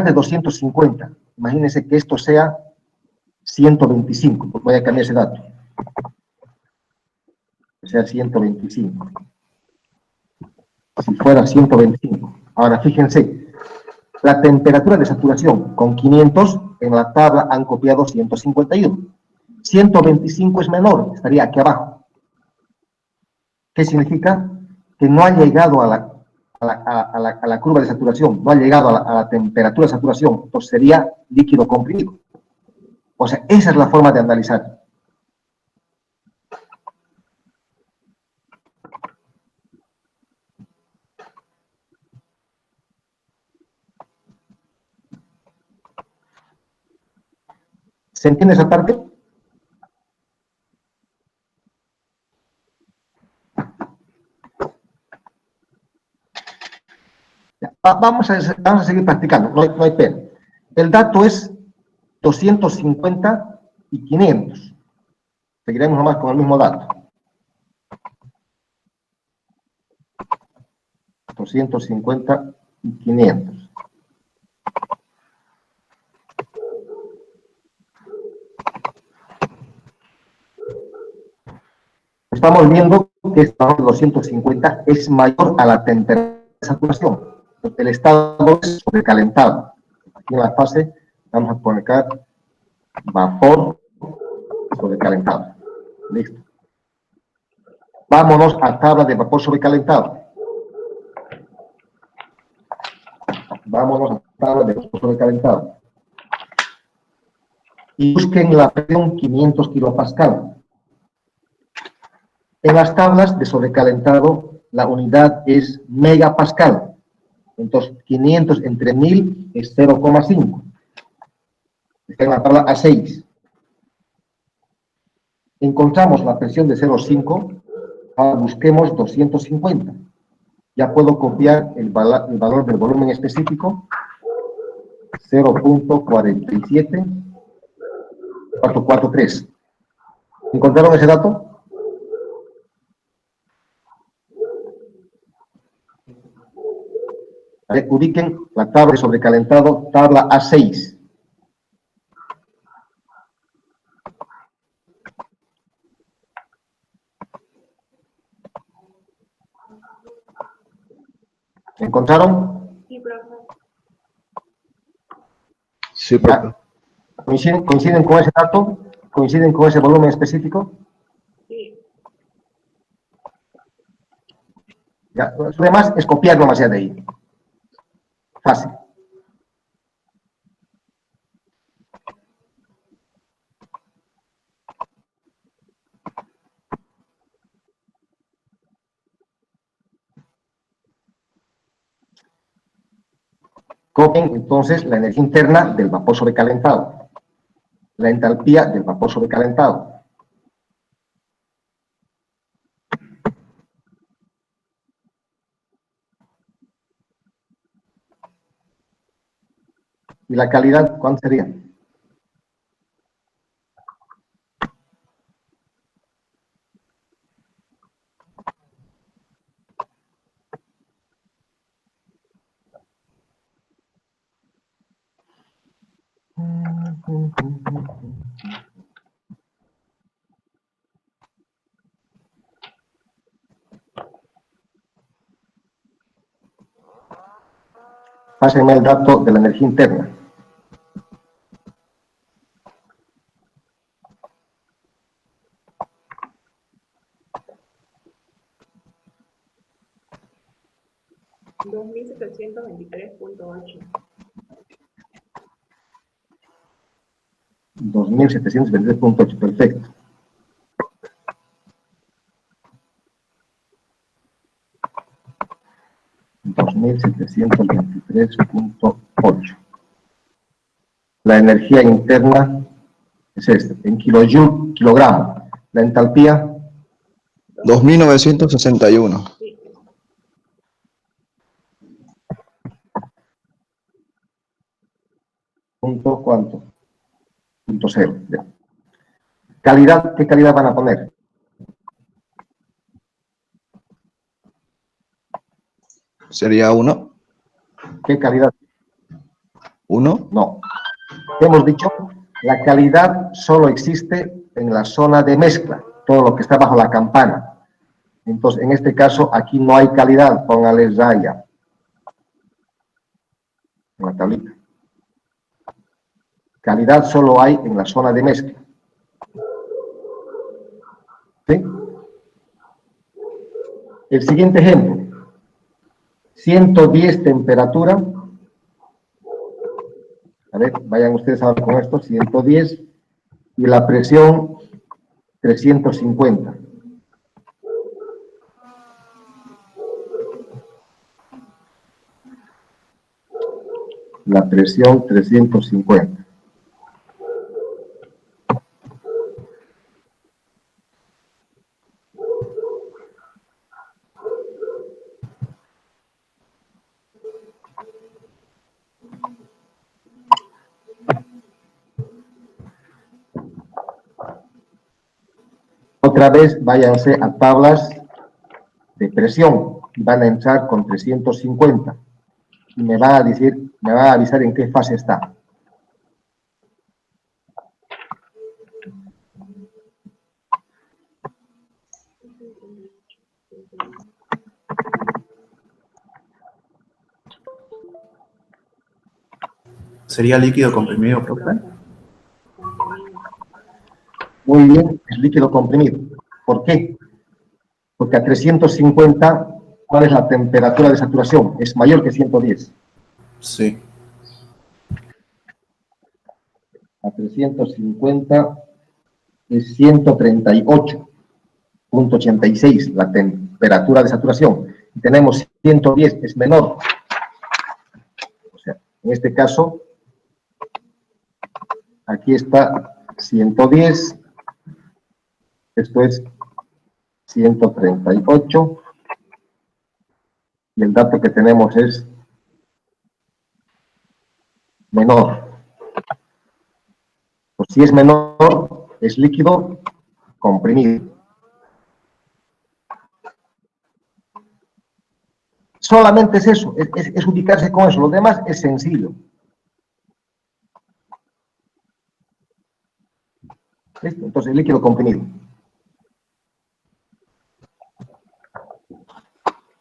de 250, imagínense que esto sea 125, pues voy a cambiar ese dato. Que sea 125. Si fuera 125. Ahora fíjense, la temperatura de saturación con 500 en la tabla han copiado 151. 125 es menor, estaría aquí abajo. ¿Qué significa? Que no ha llegado a la curva de saturación, no ha llegado a la temperatura de saturación, entonces sería líquido comprimido. O sea, esa es la forma de analizar. ¿Se entiende esa parte? Vamos a seguir practicando, no hay pena. El dato es 250 y 500. Seguiremos nomás con el mismo dato. 250 y 500. Estamos viendo que este valor de 250 es mayor a la temperatura de saturación. El estado es sobrecalentado. Aquí en la fase vamos a poner vapor sobrecalentado. Listo. Vámonos a tabla de vapor sobrecalentado. Vámonos a tabla de vapor sobrecalentado. Y busquen la presión 500 kilopascal. En las tablas de sobrecalentado, la unidad es megapascal. Entonces, 500 entre 1000 es 0,5. Está en la tabla A6. Encontramos la presión de 0,5. Ahora busquemos 250. Ya puedo copiar el valor del volumen específico. 0.47443. ¿Encontraron ese dato? Ubiquen la tabla de sobrecalentado, tabla A6. ¿Encontraron? Sí, profe. Sí, profe. ¿Coinciden con ese dato? ¿Coinciden con ese volumen específico? Sí. Ya, lo demás es copiar nomás ya de ahí. Fácil. Copien entonces la energía interna del vapor sobrecalentado, la entalpía del vapor sobrecalentado. ¿Y la calidad cuánto sería? Pásenme el dato de la energía interna. $2.723.8. 2.723.8, perfecto. $2.723.8. La energía interna es en kilojoule, kilogramo. La entalpía, 2961. Sí. punto cuánto, punto cero. Ya. Calidad, ¿qué calidad van a poner? Sería 1. ¿Qué calidad? 1. No. Hemos dicho, la calidad solo existe en la zona de mezcla, todo lo que está bajo la campana. Entonces, en este caso, aquí no hay calidad, póngale raya en la tablita. Calidad solo hay en la zona de mezcla. ¿Sí? El siguiente ejemplo. 110 temperatura. A ver, vayan ustedes ahora con esto. 110. Y la presión 350. La presión 350. Otra vez váyanse a tablas de presión y van a entrar con 350 y me van a decir, me van a avisar en qué fase está. ¿Sería líquido comprimido, profe? Muy bien, es líquido comprimido. ¿Por qué? Porque a 350, ¿cuál es la temperatura de saturación? Es mayor que 110. Sí. A 350 es 138.86 la temperatura de saturación. Y tenemos 110, es menor. O sea, en este caso, aquí está 110, esto es 138, y el dato que tenemos es menor. Pues si es menor, es líquido comprimido. Solamente es eso, es ubicarse con eso. Lo demás es sencillo. ¿Listo? Entonces, líquido comprimido.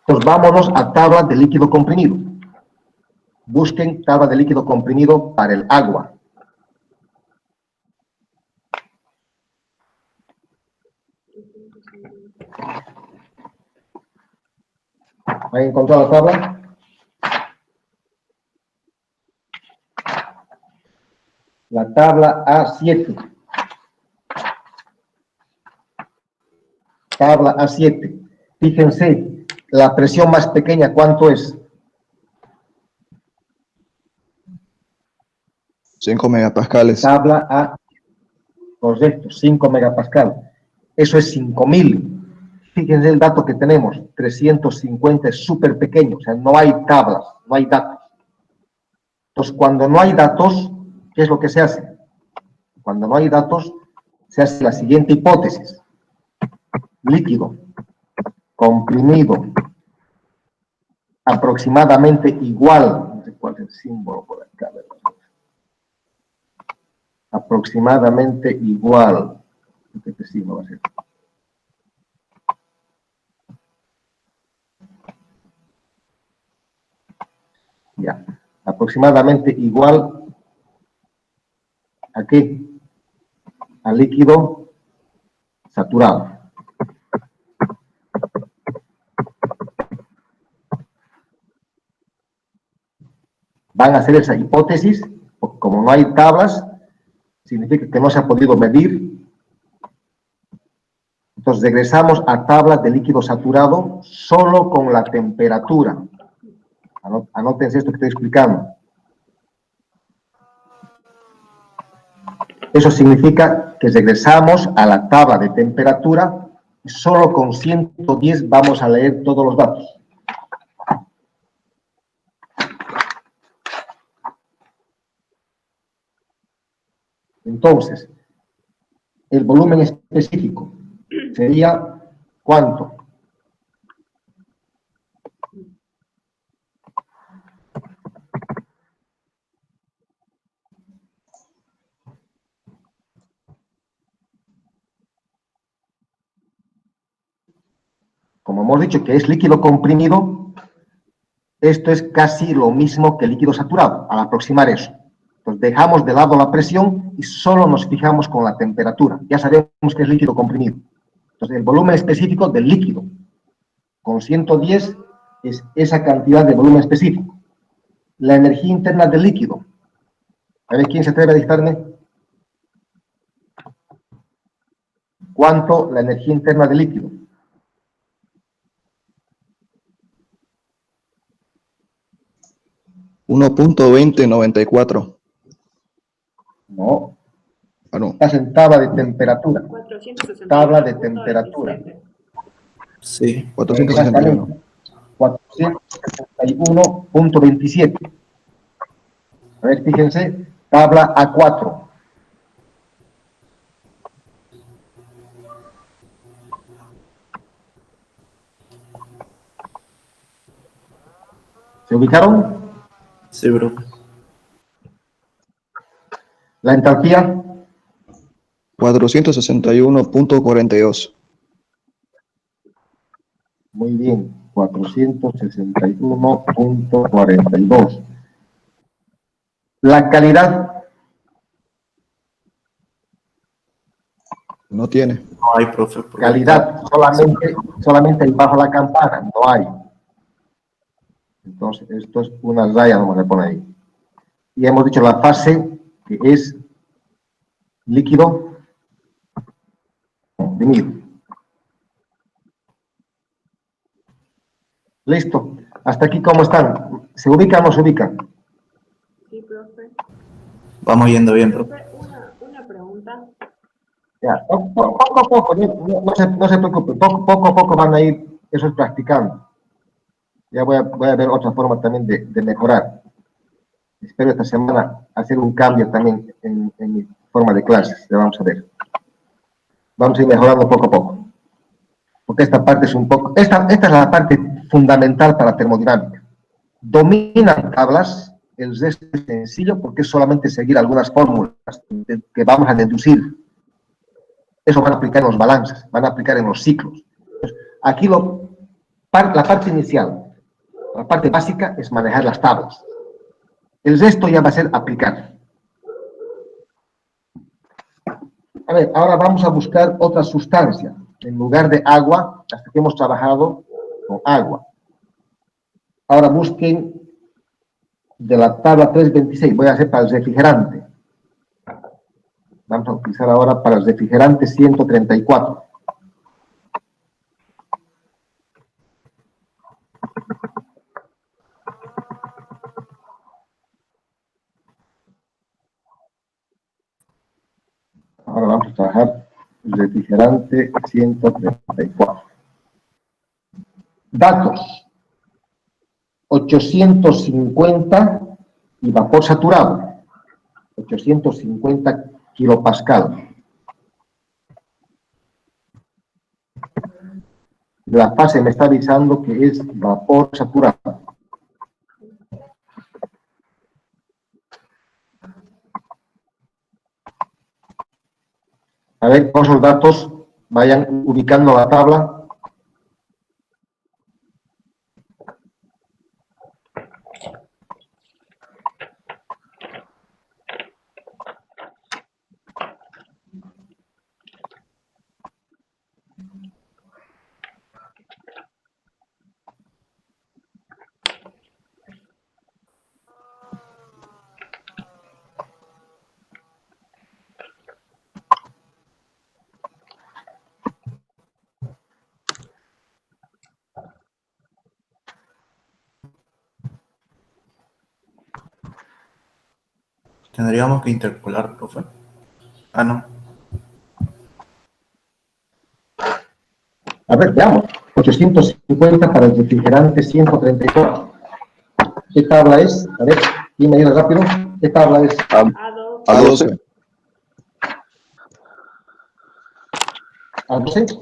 Entonces, vámonos a tabla de líquido comprimido. Busquen tabla de líquido comprimido para el agua. ¿Han encontrado la tabla? La tabla A7. Tabla A7. Fíjense, la presión más pequeña, ¿cuánto es? 5 megapascales. Tabla A, correcto, 5 megapascal. Eso es 5000. Fíjense el dato que tenemos, 350 es súper pequeño, o sea, no hay tablas, no hay datos. Entonces, cuando no hay datos, ¿qué es lo que se hace? Cuando no hay datos, se hace la siguiente hipótesis. Líquido, comprimido, aproximadamente igual, no sé cuál es el símbolo por acá, ¿verdad? Aproximadamente igual. ¿Qué signo va a ser? Ya, aproximadamente igual ¿a qué? Al líquido saturado. Van a hacer esa hipótesis, porque como no hay tablas, significa que no se ha podido medir. Entonces regresamos a tablas de líquido saturado solo con la temperatura. Anótense esto que estoy explicando. Eso significa que regresamos a la tabla de temperatura y solo con 110 vamos a leer todos los datos. Entonces, el volumen específico sería ¿cuánto? Como hemos dicho que es líquido comprimido, esto es casi lo mismo que líquido saturado, al aproximar eso. Entonces dejamos de lado la presión y solo nos fijamos con la temperatura. Ya sabemos que es líquido comprimido. Entonces el volumen específico del líquido con 110 es esa cantidad de volumen específico. La energía interna del líquido. A ver, ¿quién se atreve a dictarme? ¿Cuánto la energía interna del líquido? $1.2094. No, Ah, no. estás en tabla de temperatura. 461. Tabla de temperatura. Sí. 461. Exactamente. 461.27. A ver, fíjense, tabla A4. ¿Se ubicaron? Sí, profe. La entalpía, 461.42. Muy bien, 461.42. La calidad No tiene. No hay, profe, porque calidad solamente ahí bajo la campana, no hay. Entonces, esto es una raya, vamos a poner ahí. Y hemos dicho la fase que es líquido comprimido. Listo. Hasta aquí, ¿cómo están? ¿Se ubican o no se ubican? Sí, profe. vamos yendo bien, profe. Profe, una pregunta. Ya, poco a poco, no se preocupe, poco a poco van a ir eso es practicando. Ya voy a ver otra forma también de mejorar. Espero esta semana hacer un cambio también en mi forma de clases, ya vamos a ver. Vamos a ir mejorando poco a poco. Porque esta parte es un poco, esta es la parte fundamental para la termodinámica. Dominan tablas, el resto es sencillo porque es solamente seguir algunas fórmulas que vamos a deducir. Eso van a aplicar en los balances, van a aplicar en los ciclos. Entonces, aquí la parte inicial, la parte básica es manejar las tablas. El resto ya va a ser aplicar. A ver, ahora vamos a buscar otra sustancia. En lugar de agua, hasta que hemos trabajado con agua. Ahora busquen de la tabla 326, voy a hacer para el refrigerante. Vamos a utilizar ahora para el refrigerante 134. Ahora vamos a trabajar el refrigerante 134. Datos. 850 y vapor saturado. 850 kilopascal. La fase me está avisando que es vapor saturado. A ver, con esos datos vayan ubicando la tabla. Tendríamos que interpolar, profe. Ah, no. A ver, veamos. 850 para el refrigerante 134. ¿Qué tabla es? A ver, dime ahí rápido. ¿Qué tabla es? A2. A12. ¿A12? Sí.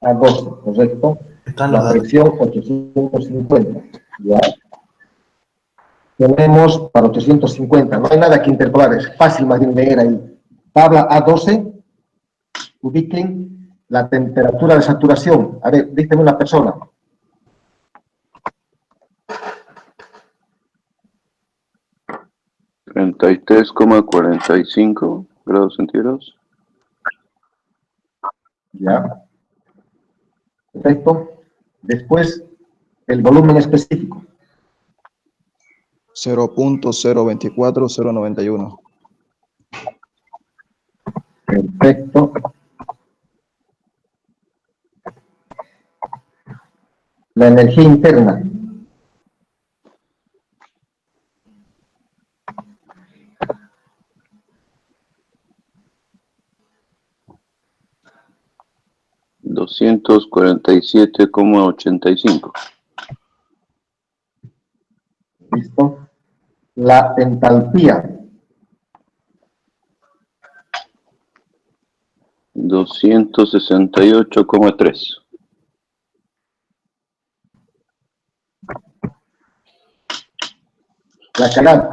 A12, correcto. Están los La datos. presión 850. Ya. Tenemos para 850. No hay nada que interpolar. Es fácil más bien leer ahí. Tabla A12. Ubiquen la temperatura de saturación. A ver, dígame una persona. Treinta y 33,45 grados centígrados. Ya. Perfecto. Después, el volumen específico. 0.024091. Perfecto. La energía interna. Doscientos cuarenta y 247,85. ¿Listo? La entalpía. 268,3. La calidad.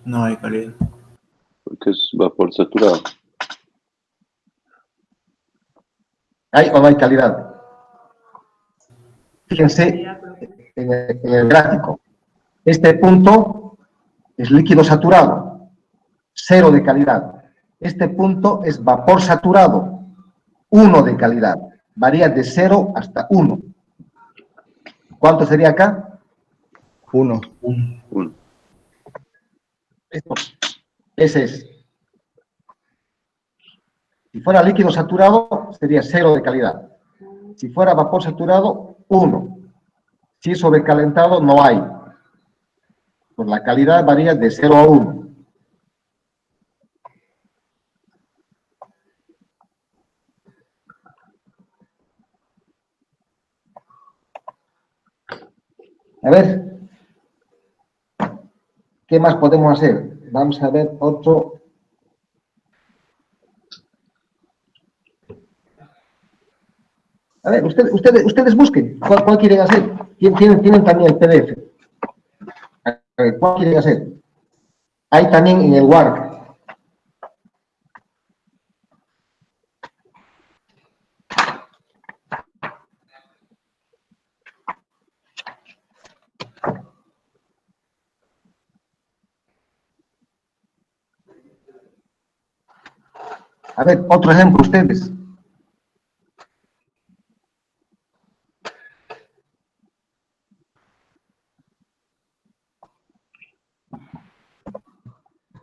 No hay calidad. que es vapor saturado. ¿Hay o no hay calidad? Fíjense en el gráfico. Este punto es líquido saturado, 0 de calidad. Este punto es vapor saturado, 1 de calidad. Varía de 0 hasta 1. ¿Cuánto sería acá? 1. 1. Esto. Ese es. Si fuera líquido saturado, sería 0 de calidad. Si fuera vapor saturado, 1. Si es sobrecalentado, no hay. Pues la calidad varía de 0 a 1. A ver, ¿qué más podemos hacer? Vamos a ver otro. A ver, ustedes busquen. ¿Cuál quieren hacer? Tienen también el PDF. A ver, ¿cuál quieren hacer? Hay también en el Word. A ver, otro ejemplo, ustedes.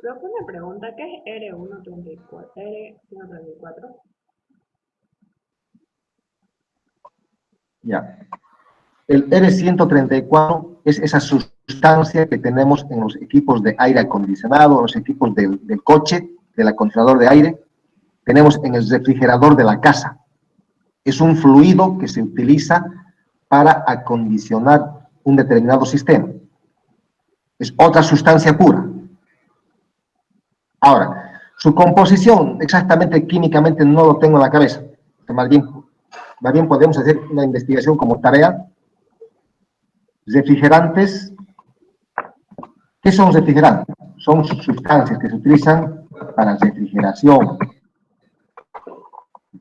Profe, me pregunta qué es R134. R134. Ya. El R134 es esa sustancia que tenemos en los equipos de aire acondicionado, en los equipos del coche, del acondicionador de aire. Tenemos en el refrigerador de la casa. Es un fluido que se utiliza para acondicionar un determinado sistema. Es otra sustancia pura. Ahora, su composición, exactamente químicamente, no lo tengo en la cabeza. Más bien podemos hacer una investigación como tarea. Refrigerantes. ¿Qué son refrigerantes? Son sustancias que se utilizan para refrigeración.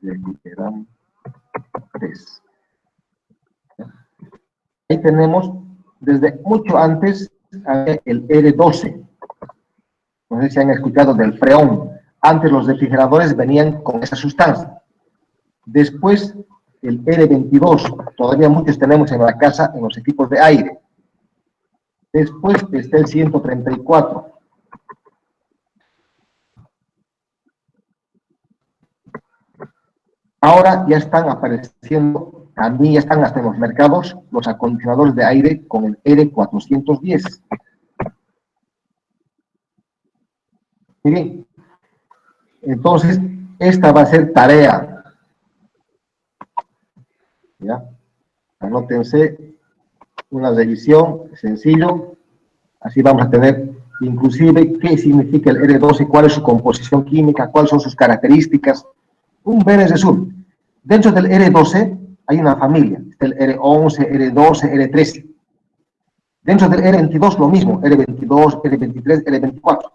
Refrigerantes. Ahí tenemos, desde mucho antes, el R12. No sé si han escuchado del freón. Antes los refrigeradores venían con esa sustancia. Después, el R22. Todavía muchos tenemos en la casa, en los equipos de aire. Después está el 134. Ahora ya están apareciendo, también ya están hasta en los mercados, los acondicionadores de aire con el R410. Miren, entonces, esta va a ser tarea. ¿Ya? Anótense una revisión, sencillo. Así vamos a tener, inclusive, qué significa el R12, cuál es su composición química, cuáles son sus características. Un breve resumen. Dentro del R12 hay una familia, está el R11, R12, R13. Dentro del R22 lo mismo, R22, R23, R24.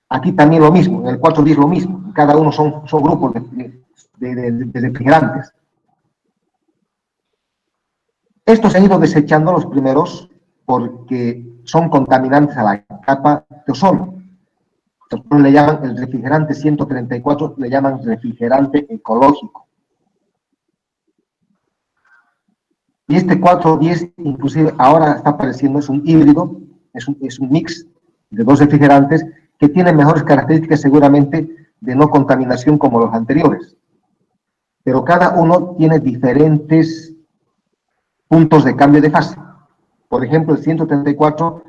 Aquí también lo mismo, en el 410 lo mismo. Cada uno son grupos de refrigerantes. Estos se han ido desechando los primeros porque son contaminantes a la capa de ozono. Entonces le llaman el refrigerante 134, le llaman refrigerante ecológico. Y este 410, inclusive ahora está apareciendo, es un híbrido, es un mix de dos refrigerantes que tienen mejores características seguramente de no contaminación como los anteriores. Pero cada uno tiene diferentes puntos de cambio de fase. Por ejemplo, el 134,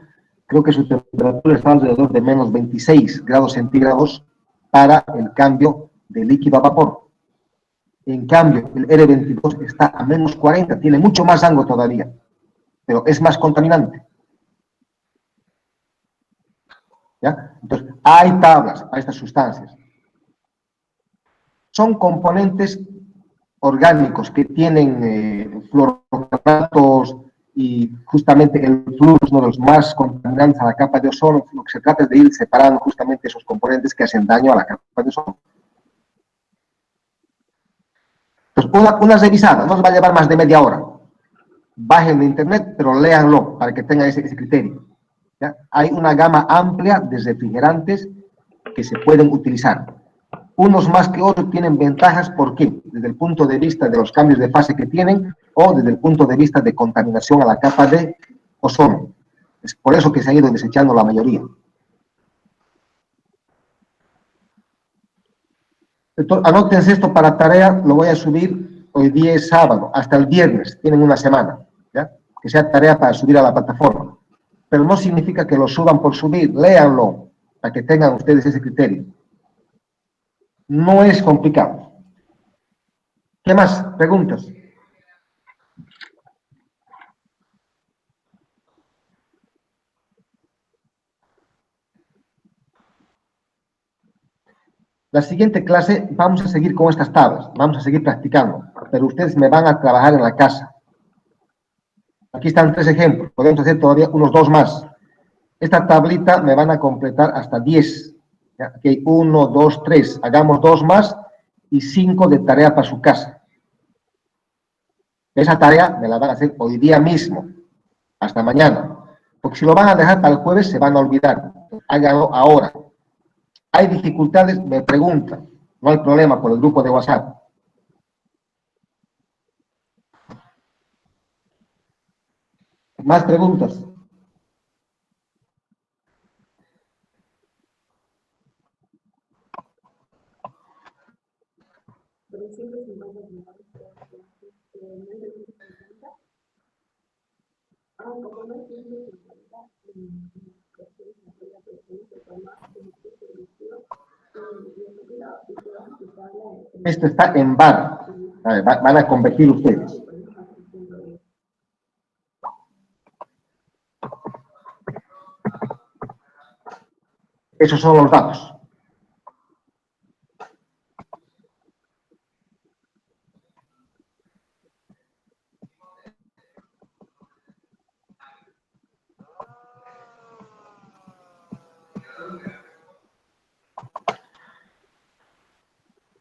creo que su temperatura está alrededor de menos 26 grados centígrados para el cambio de líquido a vapor. En cambio, el R22 está a menos 40, tiene mucho más rango todavía, pero es más contaminante. ¿Ya? Entonces, hay tablas para estas sustancias. Son componentes orgánicos que tienen fluorocarbonatos, y justamente el flúor es uno de los más contaminantes a la capa de ozono. Lo que se trata es de ir separando justamente esos componentes que hacen daño a la capa de ozono. Entonces, una revisada, no les va a llevar más de media hora. Bajen de internet, pero léanlo para que tengan ese criterio. ¿Ya? Hay una gama amplia de refrigerantes que se pueden utilizar. Unos más que otros tienen ventajas, ¿por qué? Desde el punto de vista de los cambios de fase que tienen o desde el punto de vista de contaminación a la capa de ozono. Es por eso que se han ido desechando la mayoría. Entonces, anótense esto para tarea, lo voy a subir hoy día es sábado, hasta el viernes, tienen una semana, ¿ya? Que sea tarea para subir a la plataforma. Pero no significa que lo suban por subir, léanlo, para que tengan ustedes ese criterio. No es complicado. ¿Qué más? ¿Preguntas? La siguiente clase vamos a seguir con estas tablas, vamos a seguir practicando, pero ustedes me van a trabajar en la casa. Aquí están 3 ejemplos, podemos hacer todavía unos 2 más. Esta tablita me van a completar hasta 10. ¿Ya? Aquí hay 1, 2, 3, hagamos 2 más y 5 de tarea para su casa. Esa tarea me la van a hacer hoy día mismo, hasta mañana, porque si lo van a dejar para el jueves se van a olvidar. Háganlo ahora. ¿Hay dificultades? Me preguntan. No hay problema por el grupo de WhatsApp. ¿Más preguntas? Esto está en bar. Van a convertir ustedes. Esos son los datos.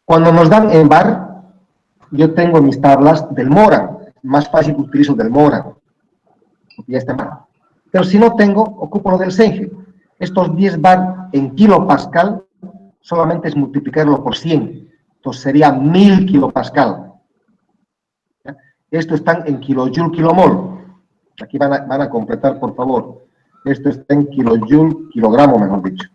Cuando nos dan en bar, yo tengo mis tablas del Moran. Más fácil utilizo del Moran. Ya está mal. Pero si no tengo, ocupo lo del Senge. Estos 10 bar en kilopascal solamente es multiplicarlo por 100. Entonces sería 1000 kilopascal. ¿Ya? Esto están en kilojoule, kilomol. Aquí van a completar, por favor. Esto está en kilojoule, kilogramo, mejor dicho.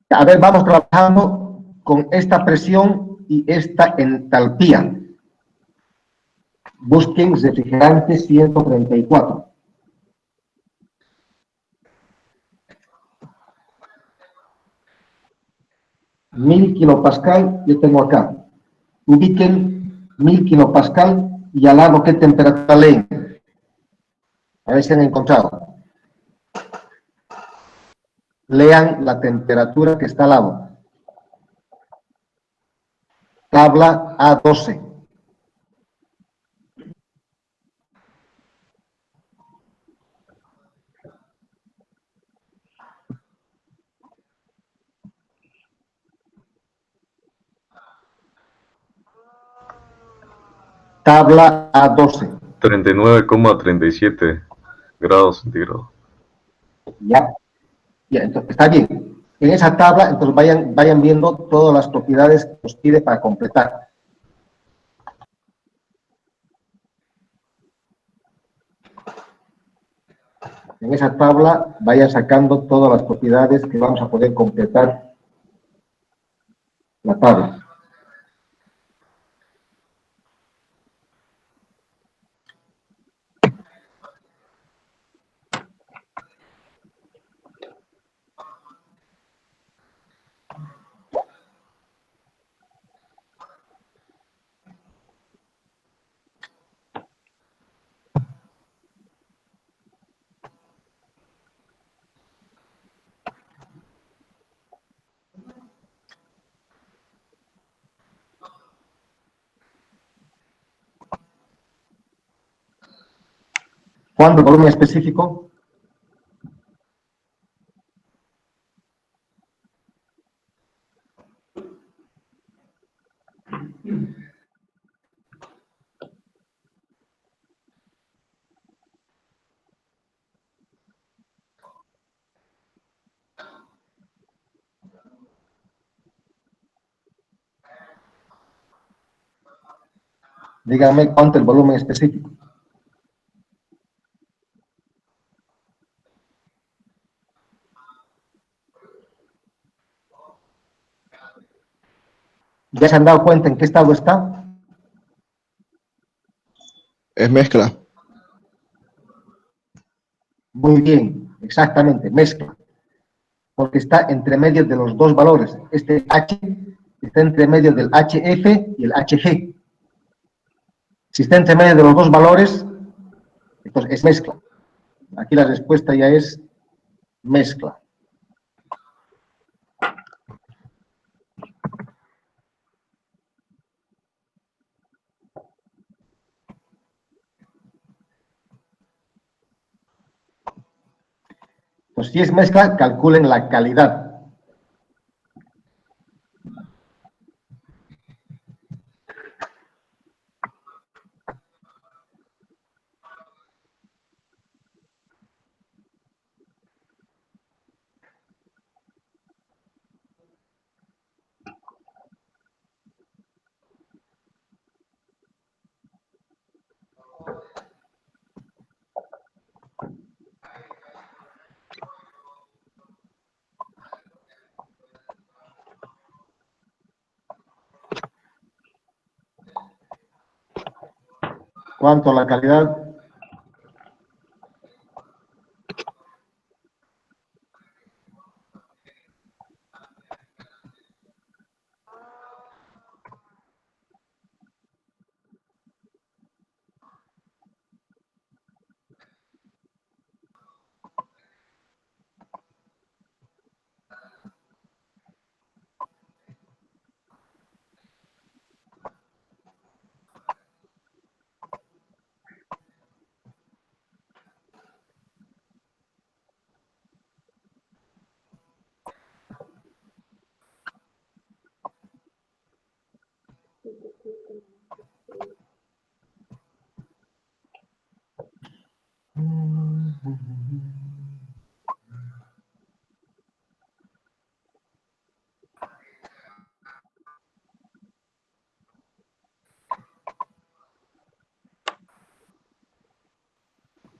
A ver, vamos trabajando con esta presión y esta entalpía. Busquen refrigerante 134. Mil kilopascal, yo tengo acá. Ubiquen 1000 kilopascal y al lado qué temperatura leen. A ver si han encontrado. Lean la temperatura que está al lado. Tabla A12. Tabla A12. 39,37 grados centígrados. Ya, entonces está bien. En esa tabla, entonces vayan viendo todas las propiedades que nos pide para completar. En esa tabla vayan sacando todas las propiedades que vamos a poder completar la tabla. cuando el volumen específico díganme cuánto el volumen específico. ¿Ya se han dado cuenta en qué estado está? Es mezcla. Muy bien, exactamente, mezcla. Porque está entre medio de los dos valores. Este H está entre medio del HF y el HG. Si está entre medio de los dos valores, entonces es mezcla. Aquí la respuesta ya es mezcla. Pues si es mezcla, calculen la calidad. ¿Cuánto la calidad?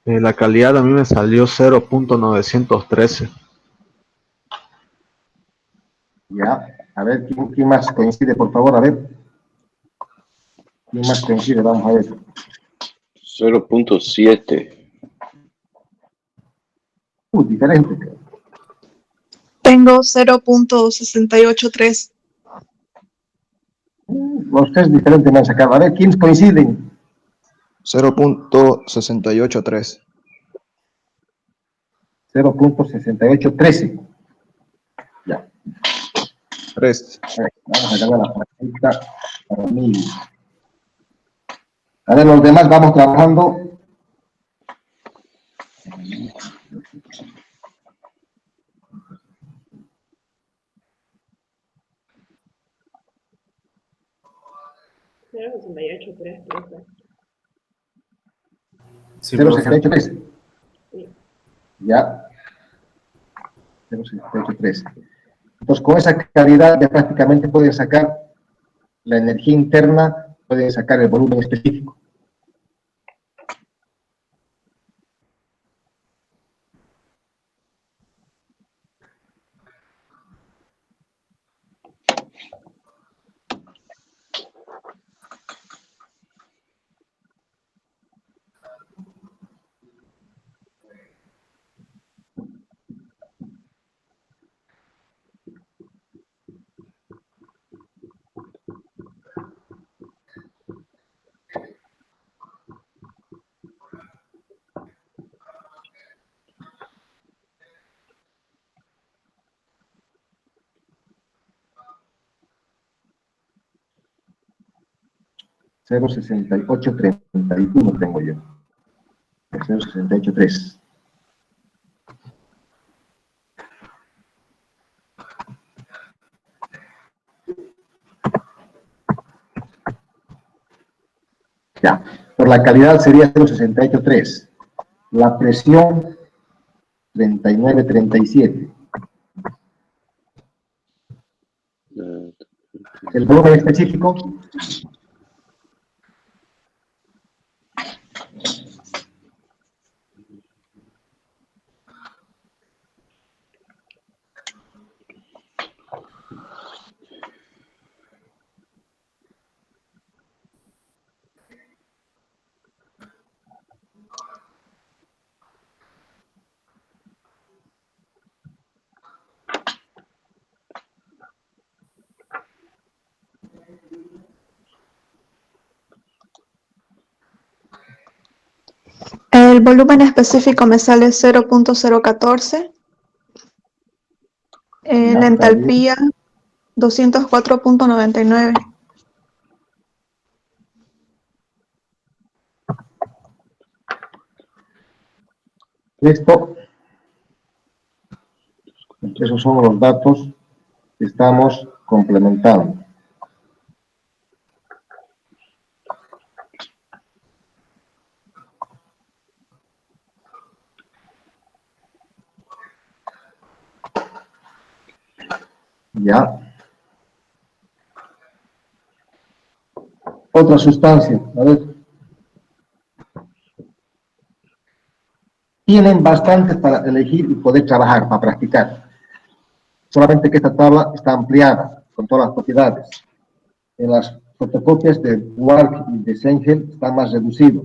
La calidad a mí me salió 0.913. Ya, a ver, ¿quién más coincide, por favor? A ver. ¿Quién más coincide? Vamos a ver. 0.7. Diferente. Tengo 0.683. Los tres diferentes me han sacado. A ver, ¿quiénes coinciden? 0.683. 0.6813. Ya. 3. A ver, vamos a cambiar la práctica para 1000. A ver, los demás vamos trabajando. Cero 68, 3, 13. Sí, profe. 0.6813. Sí. Ya. 0.6813. Entonces, con esa calidad ya prácticamente pueden sacar la energía interna, pueden sacar el volumen específico. Cero 6831 tengo yo. 0,68,3. Ya, por la calidad sería 0,68,3. La presión, 39,37. El volumen específico, El volumen específico me sale 0.014. Ya, La está bien. entalpía 204.99. Esto, esos son los datos que estamos complementando. Ya. Otra sustancia, a ver. Tienen bastantes para elegir y poder trabajar, para practicar. Solamente que esta tabla está ampliada con todas las propiedades. En las fotocopias de Wark y de Sengel están más reducidos.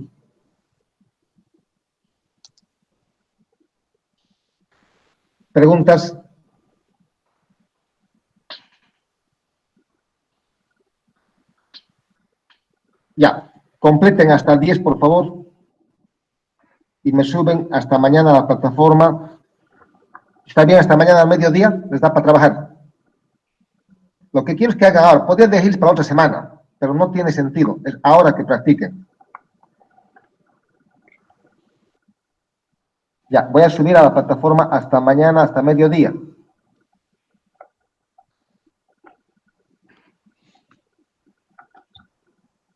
¿Preguntas? Ya, completen hasta el 10, por favor. Y me suben hasta mañana a la plataforma. ¿Está bien hasta mañana al mediodía? ¿Les da para trabajar? Lo que quiero es que hagan ahora. Podrían dejarles para otra semana, pero no tiene sentido. Es ahora que practiquen. Ya, voy a subir a la plataforma hasta mañana, hasta mediodía.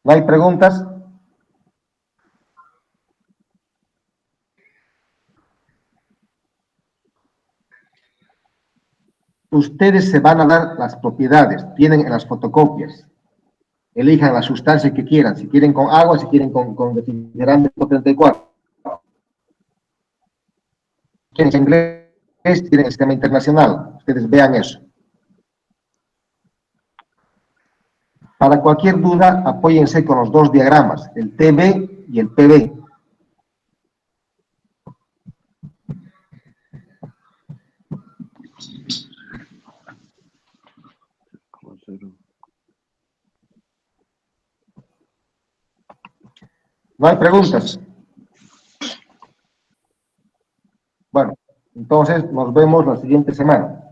¿No hay preguntas? Ustedes se van a dar las propiedades, tienen en las fotocopias. Elijan la sustancia que quieran, si quieren con agua, si quieren con refrigerante 34. Quieren inglés, tienen el sistema internacional. Ustedes vean eso. Para cualquier duda, apóyense con los dos diagramas, el TB y el PB. ¿No hay preguntas? Bueno, entonces nos vemos la siguiente semana.